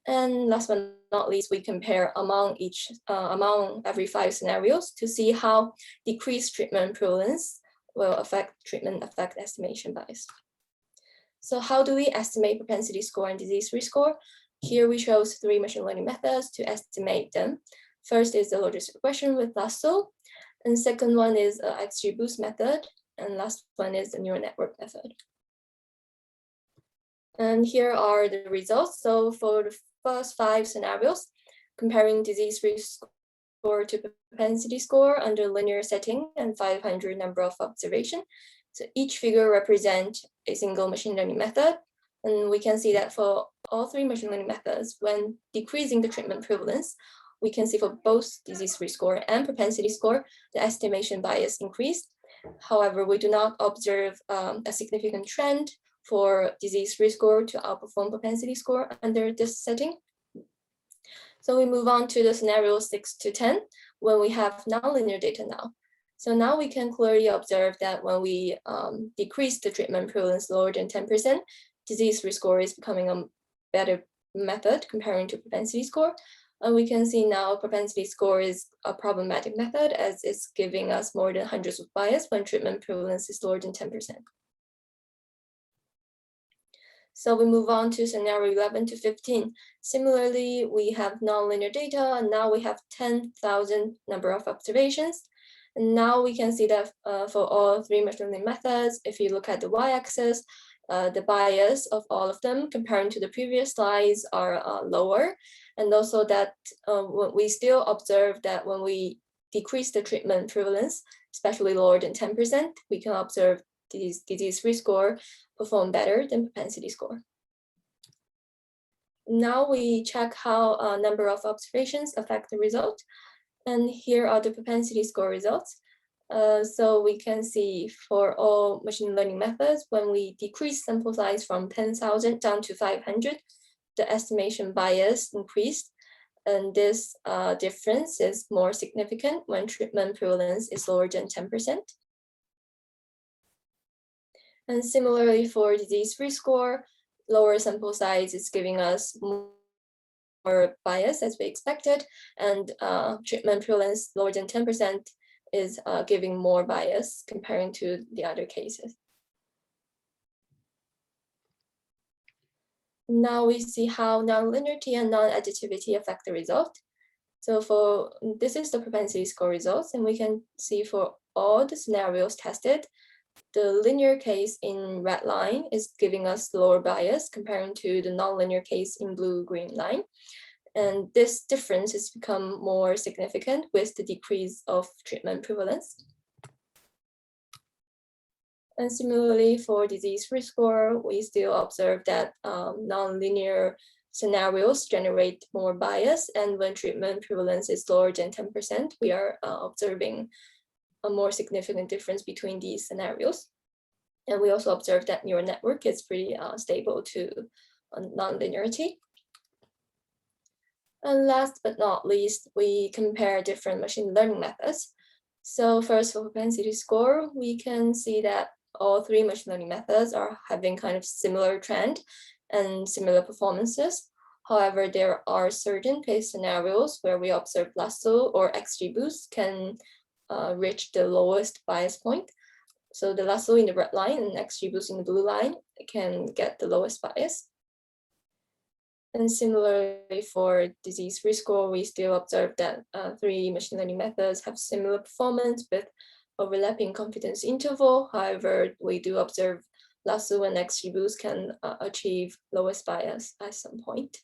S7: And last but not least, we compare among every 5 scenarios to see how decreased treatment prevalence will affect treatment effect estimation bias. So how do we estimate propensity score and disease risk score? Here we chose 3 machine learning methods to estimate them. First is the logistic regression with lasso, and second one is XGBoost method, and last one is the neural network method. And here are the results. So for the first 5 scenarios, comparing disease risk score to propensity score under linear setting and 500 number of observation. So each figure represents a single machine learning method. And we can see that for all 3 machine learning methods, when decreasing the treatment prevalence, we can see for both disease risk score and propensity score, the estimation bias increased. However, we do not observe a significant trend for disease risk score to outperform propensity score under this setting. So we move on to the scenario 6 to 10, when we have nonlinear data now. So now we can clearly observe that when we decrease the treatment prevalence lower than 10%, disease risk score is becoming a better method comparing to propensity score. And we can see now propensity score is a problematic method as it's giving us more than hundreds of bias when treatment prevalence is lower than 10%. So we move on to scenario 11 to 15. Similarly, we have nonlinear data, and now we have 10,000 number of observations. And now we can see that for all 3 machine learning methods, if you look at the y-axis, the bias of all of them comparing to the previous slides are lower. And also that we still observe that when we decrease the treatment prevalence, especially lower than 10%, we can observe disease risk score perform better than propensity score. Now we check how number of observations affect the result. And here are the propensity score results. So we can see for all machine learning methods, when we decrease sample size from 10,000 down to 500, the estimation bias increased. And this difference is more significant when treatment prevalence is lower than 10%. And similarly for disease risk score, lower sample size is giving us more bias as we expected, and treatment prevalence lower than 10% is giving more bias comparing to the other cases. Now we see how nonlinearity and non-additivity affect the result. So this is the propensity score results, and we can see for all the scenarios tested, the linear case in red line is giving us lower bias comparing to the nonlinear case in blue-green line. And this difference has become more significant with the decrease of treatment prevalence. And similarly for disease risk score, we still observe that nonlinear scenarios generate more bias. And when treatment prevalence is lower than 10%, we are observing a more significant difference between these scenarios. And we also observe that neural network is pretty stable to nonlinearity. And last but not least, we compare different machine learning methods. So first for propensity score, we can see that all 3 machine learning methods are having kind of similar trend and similar performances. However, there are certain case scenarios where we observe lasso or XGBoost can reach the lowest bias point. So the lasso in the red line and XGBoost in the blue line can get the lowest bias. And similarly for disease risk score, we still observe that 3 machine learning methods have similar performance with overlapping confidence interval. However, we do observe lasso and XGBoost can achieve lowest bias at some point.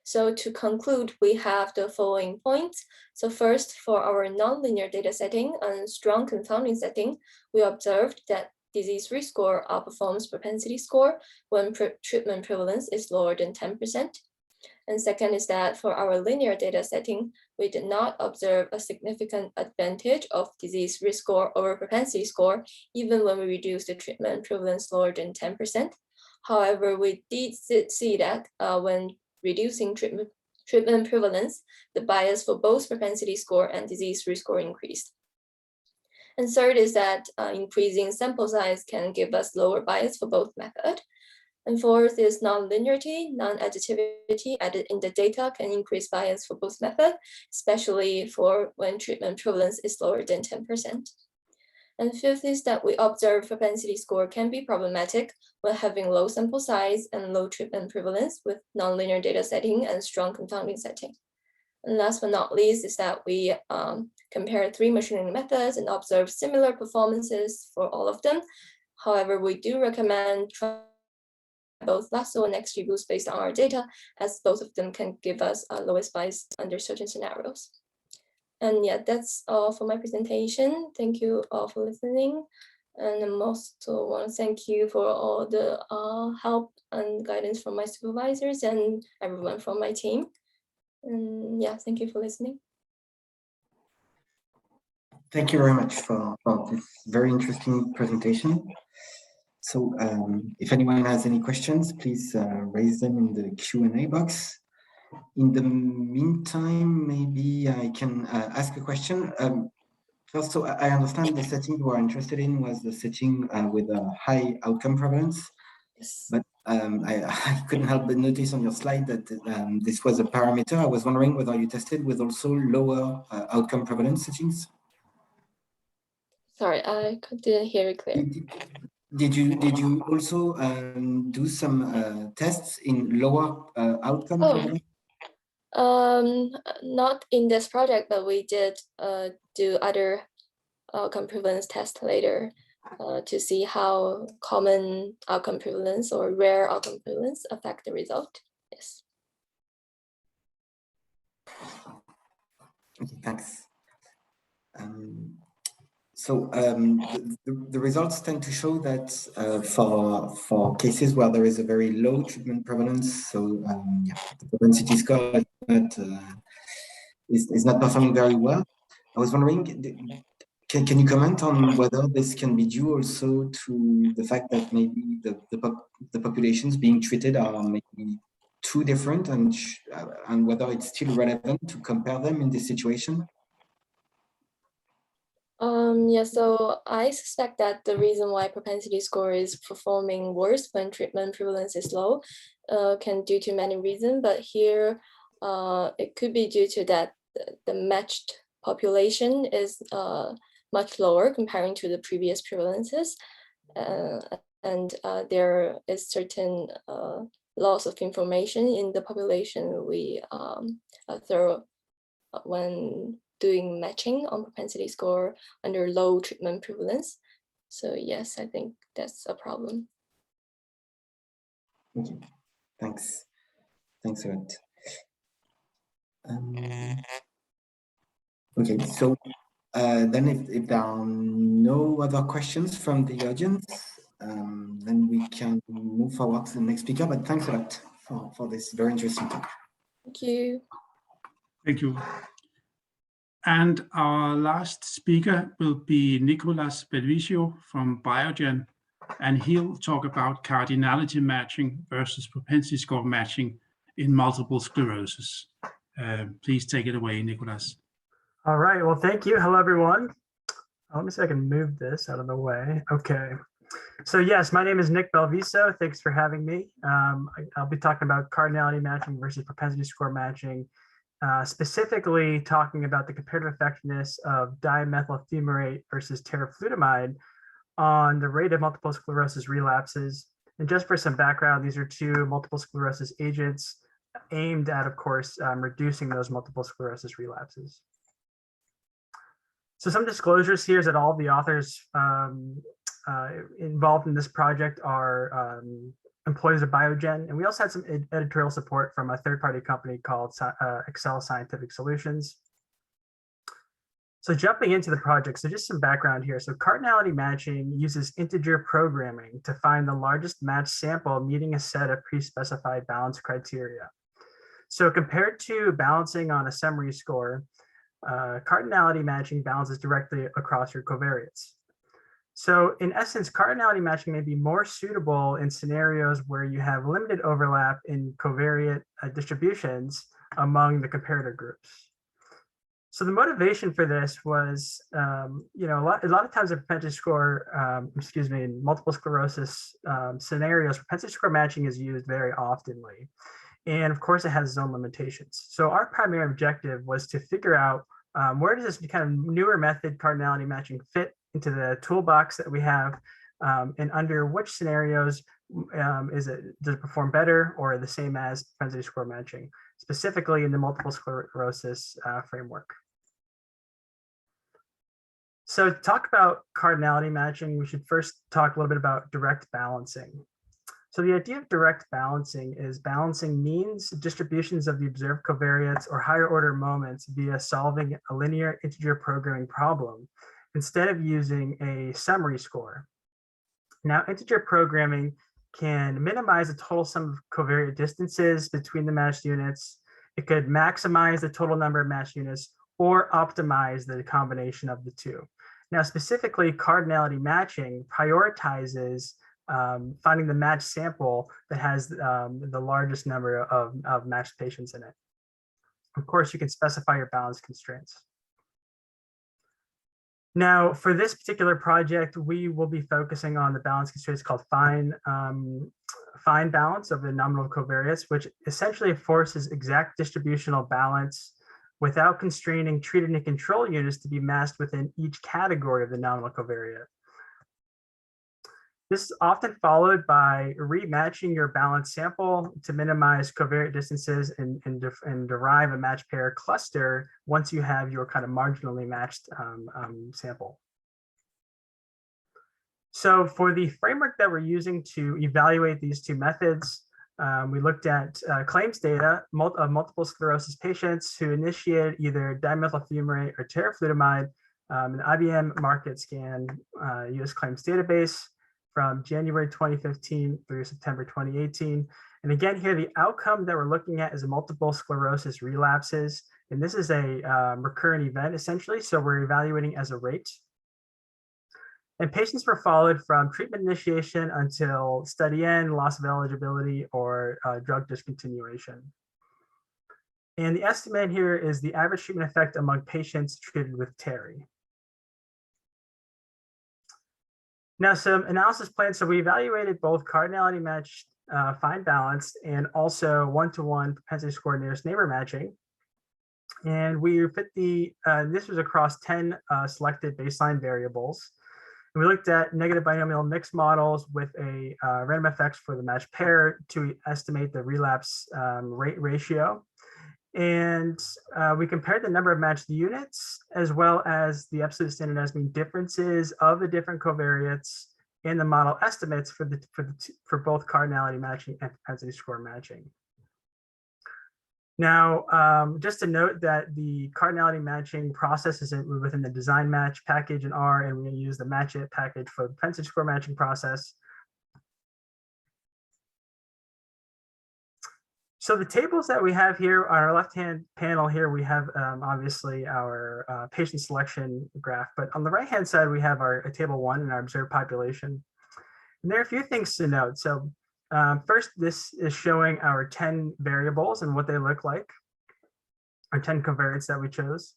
S7: So to conclude, we have the following points. So first, for our nonlinear data setting and strong confounding setting, we observed that disease risk score outperforms propensity score when treatment prevalence is lower than 10%. And second is that for our linear data setting, we did not observe a significant advantage of disease risk score over propensity score, even when we reduce the treatment prevalence lower than 10%. However, we did see that when reducing treatment prevalence, the bias for both propensity score and disease risk score increased. And third is that increasing sample size can give us lower bias for both method. And fourth is non-linearity, non-additivity added in the data can increase bias for both method, especially for when treatment prevalence is lower than 10%. And fifth is that we observe propensity score can be problematic when having low sample size and low treatment prevalence with nonlinear data setting and strong confounding setting. And last but not least is that we compare 3 machine learning methods and observe similar performances for all of them. However, we do recommend trying both lasso and XGBoost based on our data, as both of them can give us lowest bias under certain scenarios. And yeah, that's all for my presentation. Thank you all for listening. And I also want to thank you for all the help and guidance from my supervisors and everyone from my team. And yeah, thank you for listening.
S1: Thank you very much for this very interesting presentation. So if anyone has any questions, please raise them in the Q&A box. In the meantime, maybe I can ask a question. First, so I understand the setting you are interested in was the setting with a high outcome prevalence.
S7: Yes.
S1: But I couldn't help but notice on your slide that this was a parameter. I was wondering whether you tested with also lower outcome prevalence settings.
S7: Sorry, I didn't hear it clear.
S1: Did you also do some tests in lower outcome prevalence?
S7: Not in this project, but we did do other outcome prevalence tests later to see how common outcome prevalence or rare outcome prevalence affect the result. Yes.
S1: Okay, thanks. So the results tend to show that for cases where there is a very low treatment prevalence, so yeah, the propensity score is not performing very well. I was wondering, can you comment on whether this can be due also to the fact that maybe the populations being treated are maybe too different, and whether it's still relevant to compare them in this situation?
S7: Yeah, so I suspect that the reason why propensity score is performing worse when treatment prevalence is low can due to many reasons, but here it could be due to that the matched population is much lower comparing to the previous prevalences, and there is certain loss of information in the population we throw when doing matching on propensity score under low treatment prevalence. So yes, I think that's a problem.
S1: Okay, thanks. Thanks a lot. Okay, so then if there are no other questions from the audience, then we can move forward to the next speaker, but thanks a lot for this very interesting talk.
S7: Thank you.
S2: Thank you. And our last speaker will be Nicolas Belvisio from Biogen, and he'll talk about cardinality matching versus propensity score matching in multiple sclerosis. Please take it away, Nicolas.
S8: All right, well, thank you. Hello, everyone. Let me see if I can move this out of the way. Okay. So yes, my name is Nick Belviso. Thanks for having me. I'll be talking about cardinality matching versus propensity score matching, specifically talking about the comparative effectiveness of dimethyl fumarate versus teriflunomide on the rate of multiple sclerosis relapses. And just for some background, these are 2 multiple sclerosis agents aimed at, of course, reducing those multiple sclerosis relapses. So some disclosures here is that all the authors involved in this project are employees of Biogen, and we also had some editorial support from a third-party company called XXII Scientific Solutions. So jumping into the project, so just some background here. So cardinality matching uses integer programming to find the largest matched sample meeting a set of pre-specified balance criteria. So compared to balancing on a summary score, cardinality matching balances directly across your covariates. So in essence, cardinality matching may be more suitable in scenarios where you have limited overlap in covariate distributions among the comparator groups. So the motivation for this was, you know, a lot of times a propensity score, in multiple sclerosis scenarios, propensity score matching is used very oftenly. And of course, it has its own limitations. So our primary objective was to figure out where does this kind of newer method, cardinality matching, fit into the toolbox that we have, and under which scenarios does it perform better or the same as propensity score matching, specifically in the multiple sclerosis framework. So to talk about cardinality matching, we should first talk a little bit about direct balancing. So the idea of direct balancing is balancing means distributions of the observed covariates or higher order moments via solving a linear integer programming problem instead of using a summary score. Now, integer programming can minimize the total sum of covariate distances between the matched units. It could maximize the total number of matched units or optimize the combination of the two. Now, specifically, cardinality matching prioritizes finding the matched sample that has the largest number of matched patients in it. Of course, you can specify your balance constraints. Now, for this particular project, we will be focusing on the balance constraints called fine balance of the nominal covariates, which essentially forces exact distributional balance without constraining treated and control units to be masked within each category of the nominal covariate. This is often followed by rematching your balanced sample to minimize covariate distances and derive a match pair cluster once you have your kind of marginally matched sample. So for the framework that we're using to evaluate these two methods, we looked at claims data of multiple sclerosis patients who initiated either dimethyl fumarate or teriflunomide, an IBM market scan US claims database from January 2015 through September 2018. And again, here, the outcome that we're looking at is multiple sclerosis relapses. And this is a recurrent event, essentially. So we're evaluating as a rate. And patients were followed from treatment initiation until study end, loss of eligibility, or drug discontinuation. And the estimate here is the average treatment effect among patients treated with TERI. Now, some analysis plans. So we evaluated both cardinality matched fine balanced and also one-to-one propensity score nearest neighbor matching. And we fit this was across 10 selected baseline variables. And we looked at negative binomial mixed models with a random effects for the matched pair to estimate the relapse rate ratio. And we compared the number of matched units as well as the absolute standardized mean differences of the different covariates in the model estimates for both cardinality matching and propensity score matching. Now, just to note that the cardinality matching process is within the design match package in R, and we're going to use the match it package for the propensity score matching process. So the tables that we have here on our left-hand panel here, we have obviously our patient selection graph, but on the right-hand side, we have our table 1 and our observed population. And there are a few things to note. So first, this is showing our 10 variables and what they look like, our 10 covariates that we chose.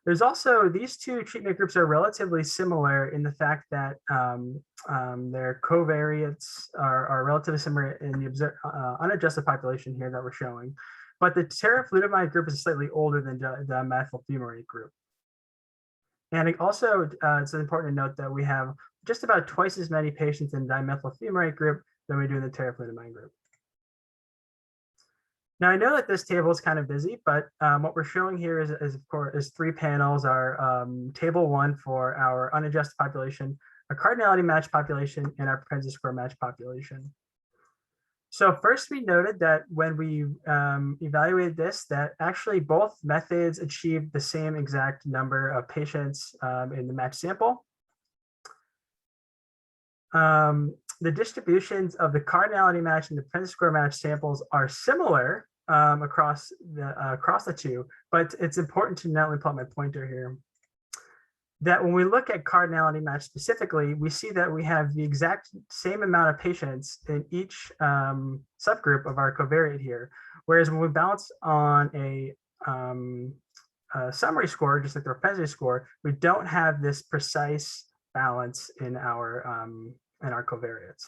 S8: There's also, these two treatment groups are relatively similar in the fact that their covariates are relatively similar in the unadjusted population here that we're showing. But the teriflunomide group is slightly older than the dimethyl fumarate group. And it also, it's important to note that we have just about twice as many patients in the dimethyl fumarate group than we do in the teriflunomide group. Now, I know that this table is kind of busy, but what we're showing here is of course, 3 panels. Our table 1 for our unadjusted population, our cardinality match population, and our propensity score match population. So first, we noted that when we evaluated this, that actually both methods achieved the same exact number of patients in the match sample. The distributions of the cardinality match and the propensity score match samples are similar across the two, but it's important to not only plot my pointer here, that when we look at cardinality match specifically, we see that we have the exact same amount of patients in each subgroup of our covariate here. Whereas when we balance on a summary score, just like the propensity score, we don't have this precise balance in our covariates.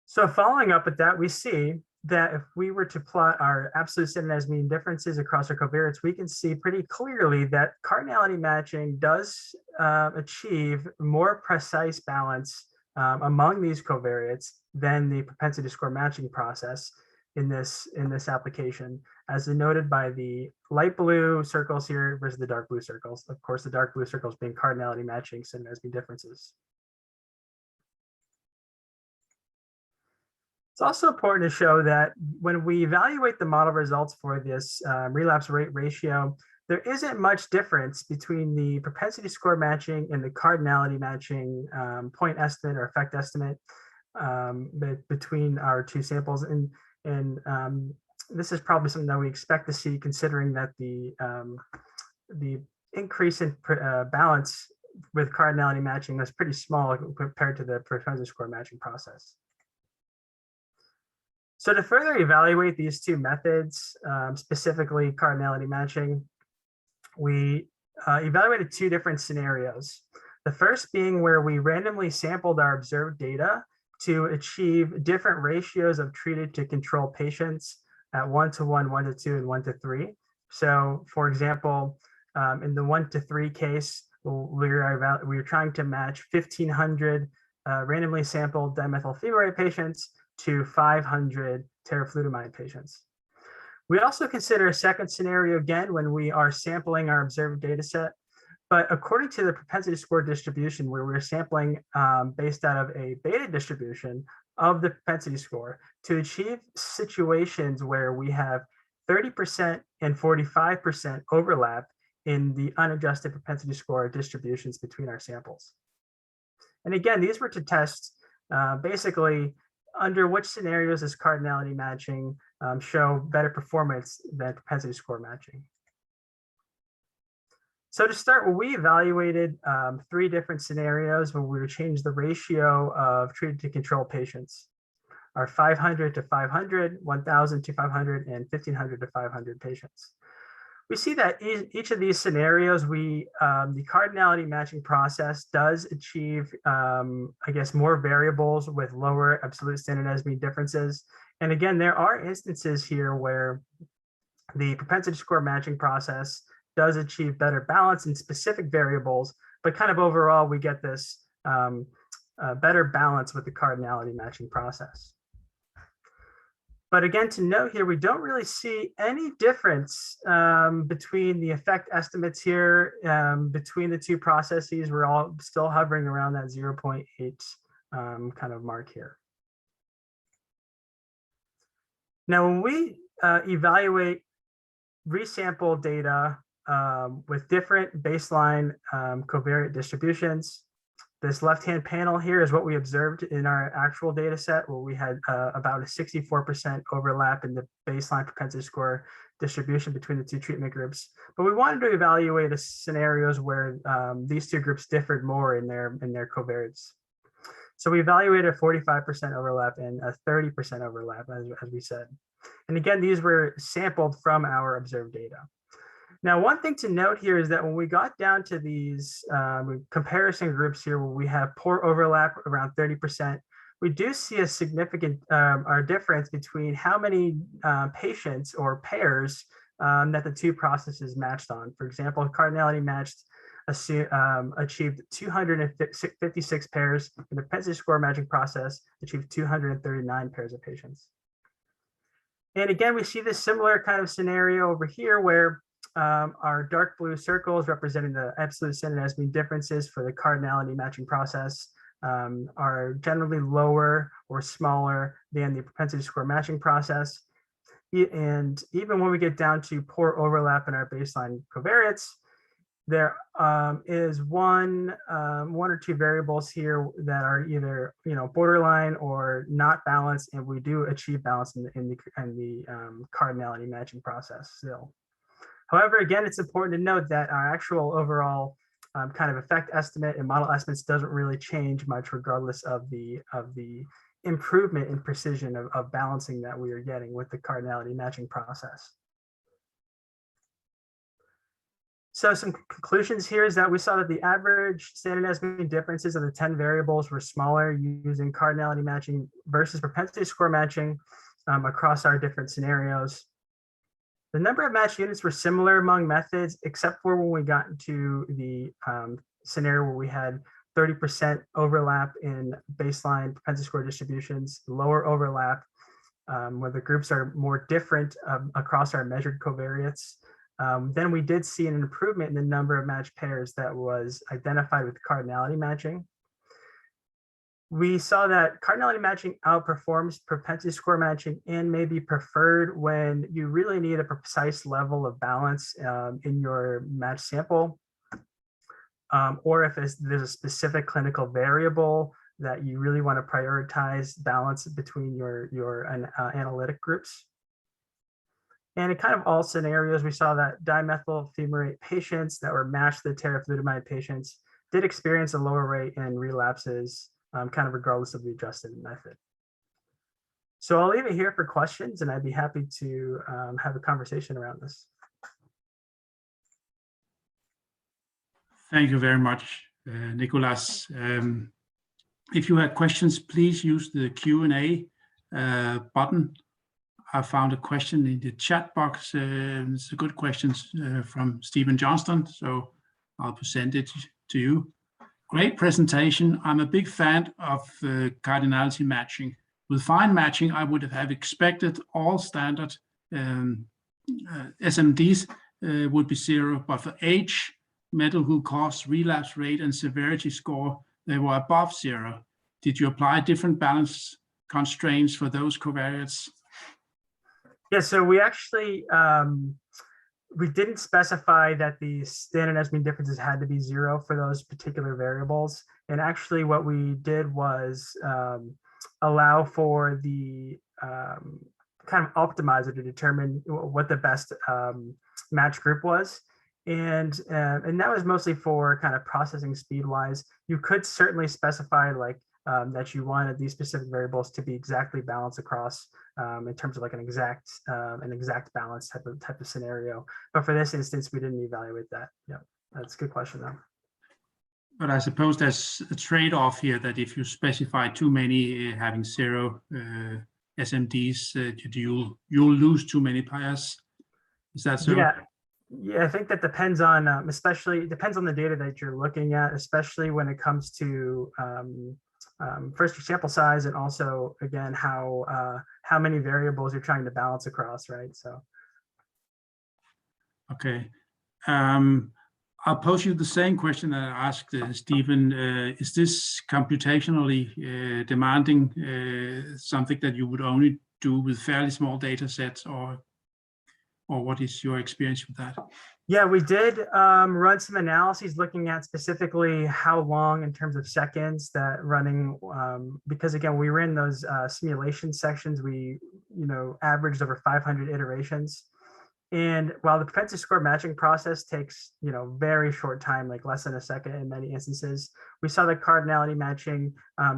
S8: So following up with that, we see that if we were to plot our absolute standardized mean differences across our covariates, we can see pretty clearly that cardinality matching does achieve more precise balance among these covariates than the propensity score matching process in this application, as denoted by the light blue circles here versus the dark blue circles. Of course, the dark blue circles being cardinality matching standardized mean differences. It's also important to show that when we evaluate the model results for this relapse rate ratio, there isn't much difference between the propensity score matching and the cardinality matching point estimate or effect estimate between our two samples. And this is probably something that we expect to see, considering that the increase in balance with cardinality matching was pretty small compared to the propensity score matching process. So to further evaluate these two methods, specifically cardinality matching, we evaluated two different scenarios. The first being where we randomly sampled our observed data to achieve different ratios of treated to control patients at 1:1, 1:2, and 1:3. So for example, in the 1:3 case, we were trying to match 1,500 randomly sampled dimethyl fumarate patients to 500 teriflutamide patients. We also consider a second scenario again when we are sampling our observed data set, but according to the propensity score distribution, where we're sampling based out of a beta distribution of the propensity score to achieve situations where we have 30% and 45% overlap in the unadjusted propensity score distributions between our samples. And again, these were to test basically under which scenarios does cardinality matching show better performance than propensity score matching. So to start, we evaluated 3 different scenarios where we would change the ratio of treated to control patients. Our 500 to 500, 1,000 to 500, and 1,500 to 500 patients. We see that each of these scenarios, the cardinality matching process does achieve, I guess, more variables with lower absolute standardized mean differences. And again, there are instances here where the propensity score matching process does achieve better balance in specific variables, but kind of overall, we get this better balance with the cardinality matching process. But again, to note here, we don't really see any difference between the effect estimates here between the two processes. We're all still hovering around that 0.8 kind of mark here. Now, when we evaluate resample data with different baseline covariate distributions, this left-hand panel here is what we observed in our actual data set, where we had about a 64% overlap in the baseline propensity score distribution between the two treatment groups. But we wanted to evaluate scenarios where these two groups differed more in their covariates. So we evaluated a 45% overlap and a 30% overlap, as we said. And again, these were sampled from our observed data. Now, one thing to note here is that when we got down to these comparison groups here, where we have poor overlap around 30%, we do see a significant difference between how many patients or pairs that the two processes matched on. For example, cardinality matched achieved 256 pairs, and the propensity score matching process achieved 239 pairs of patients. And again, we see this similar kind of scenario over here where our dark blue circles representing the absolute standardized mean differences for the cardinality matching process are generally lower or smaller than the propensity score matching process. And even when we get down to poor overlap in our baseline covariates, there is one or two variables here that are either borderline or not balanced, and we do achieve balance in the cardinality matching process still. However, again, it's important to note that our actual overall kind of effect estimate and model estimates doesn't really change much regardless of the improvement in precision of balancing that we are getting with the cardinality matching process. So some conclusions here is that we saw that the average standard estimating differences of the 10 variables were smaller using cardinality matching versus propensity score matching across our different scenarios. The number of matched units were similar among methods, except for when we got into the scenario where we had 30% overlap in baseline propensity score distributions, lower overlap where the groups are more different across our measured covariates. Then we did see an improvement in the number of matched pairs that was identified with cardinality matching. We saw that cardinality matching outperforms propensity score matching and may be preferred when you really need a precise level of balance in your match sample, or if there's a specific clinical variable that you really want to prioritize balance between your analytic groups. And in kind of all scenarios, we saw that dimethyl fumarate patients that were matched to the teriflutamide patients did experience a lower rate in relapses, kind of regardless of the adjusted method. So I'll leave it here for questions, and I'd be happy to have a conversation around this.
S2: Thank you very much, Nicolas. If you have questions, please use the Q&A button. I found a question in the chat box. It's a good question from Stephen Johnston, so I'll present it to you. Great presentation. I'm a big fan of cardinality matching. With fine matching, I would have expected all standard SMDs would be 0, but for age, medical cost, relapse rate, and severity score, they were above 0. Did you apply different balance constraints for those covariates?
S8: Yeah, so we actually, we didn't specify that the standard estimating differences had to be 0 for those particular variables. And actually what we did was allow for the kind of optimizer to determine what the best match group was. And that was mostly for kind of processing speed wise. You could certainly specify like that you wanted these specific variables to be exactly balanced across in terms of like an exact balance type of scenario. But for this instance, we didn't evaluate that. Yeah, that's a good question though.
S2: But I suppose there's a trade-off here that if you specify too many having 0 SMDs, you'll lose too many pairs. Is that so?
S8: Yeah, I think that depends on, especially it depends on the data that you're looking at, especially when it comes to first your sample size and also again how many variables you're trying to balance across, right? So.
S2: Okay. I'll pose you the same question that I asked Stephen. Is this computationally demanding something that you would only do with fairly small data sets, or what is your experience with that?
S8: Yeah, we did run some analyses looking at specifically how long in terms of seconds that running, because again, we were in those simulation sections, we averaged over 500 iterations. And while the propensity score matching process takes, very short time, like less than a second in many instances, we saw that cardinality matching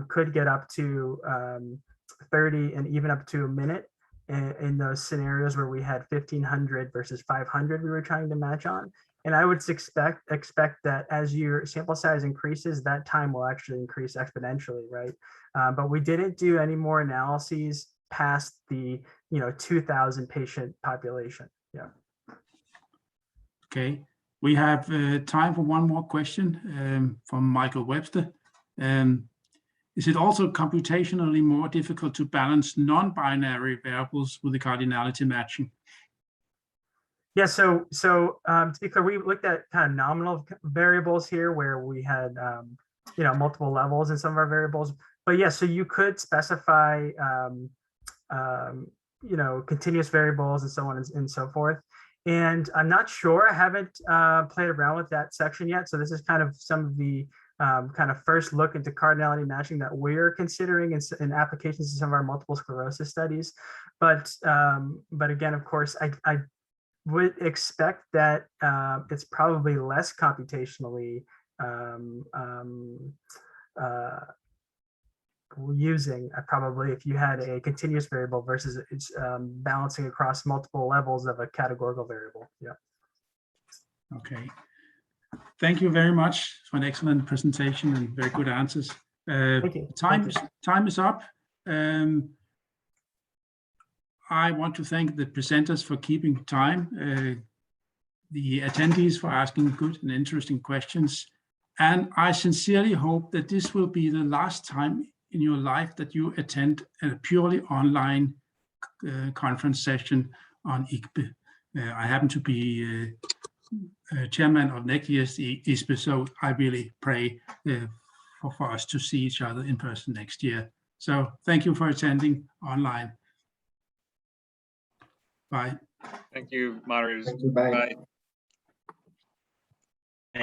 S8: could get up to 30 and even up to a minute in those scenarios where we had 1,500 versus 500 we were trying to match on. And I would expect that as your sample size increases, that time will actually increase exponentially, right? But we didn't do any more analyses past the 2,000 patient population. Yeah.
S2: Okay, we have time for one more question from Michael Webster. Is it also computationally more difficult to balance non-binary variables with the cardinality matching?
S8: Yeah, so to be clear, we looked at kind of nominal variables here where we had multiple levels in some of our variables. But yeah, so you could specify continuous variables and so on and so forth. And I'm not sure, I haven't played around with that section yet. So this is kind of some of the kind of first look into cardinality matching that we're considering in applications in some of our multiple sclerosis studies. But again, of course, I would expect that it's probably less computationally using probably if you had a continuous variable versus it's balancing across multiple levels of a categorical variable. Yeah.
S2: Okay. Thank you very much for an excellent presentation and very good answers.
S8: Thank you.
S2: Time is up. I want to thank the presenters for keeping time, the attendees for asking good and interesting questions. And I sincerely hope that this will be the last time in your life that you attend a purely online conference session on ICBE. I happen to be chairman of next year's ICBE, so I really pray for us to see each other in person next year. So thank you for attending online. Bye.
S4: Thank you, moderators.
S1: Thank you. Bye.
S4: Bye.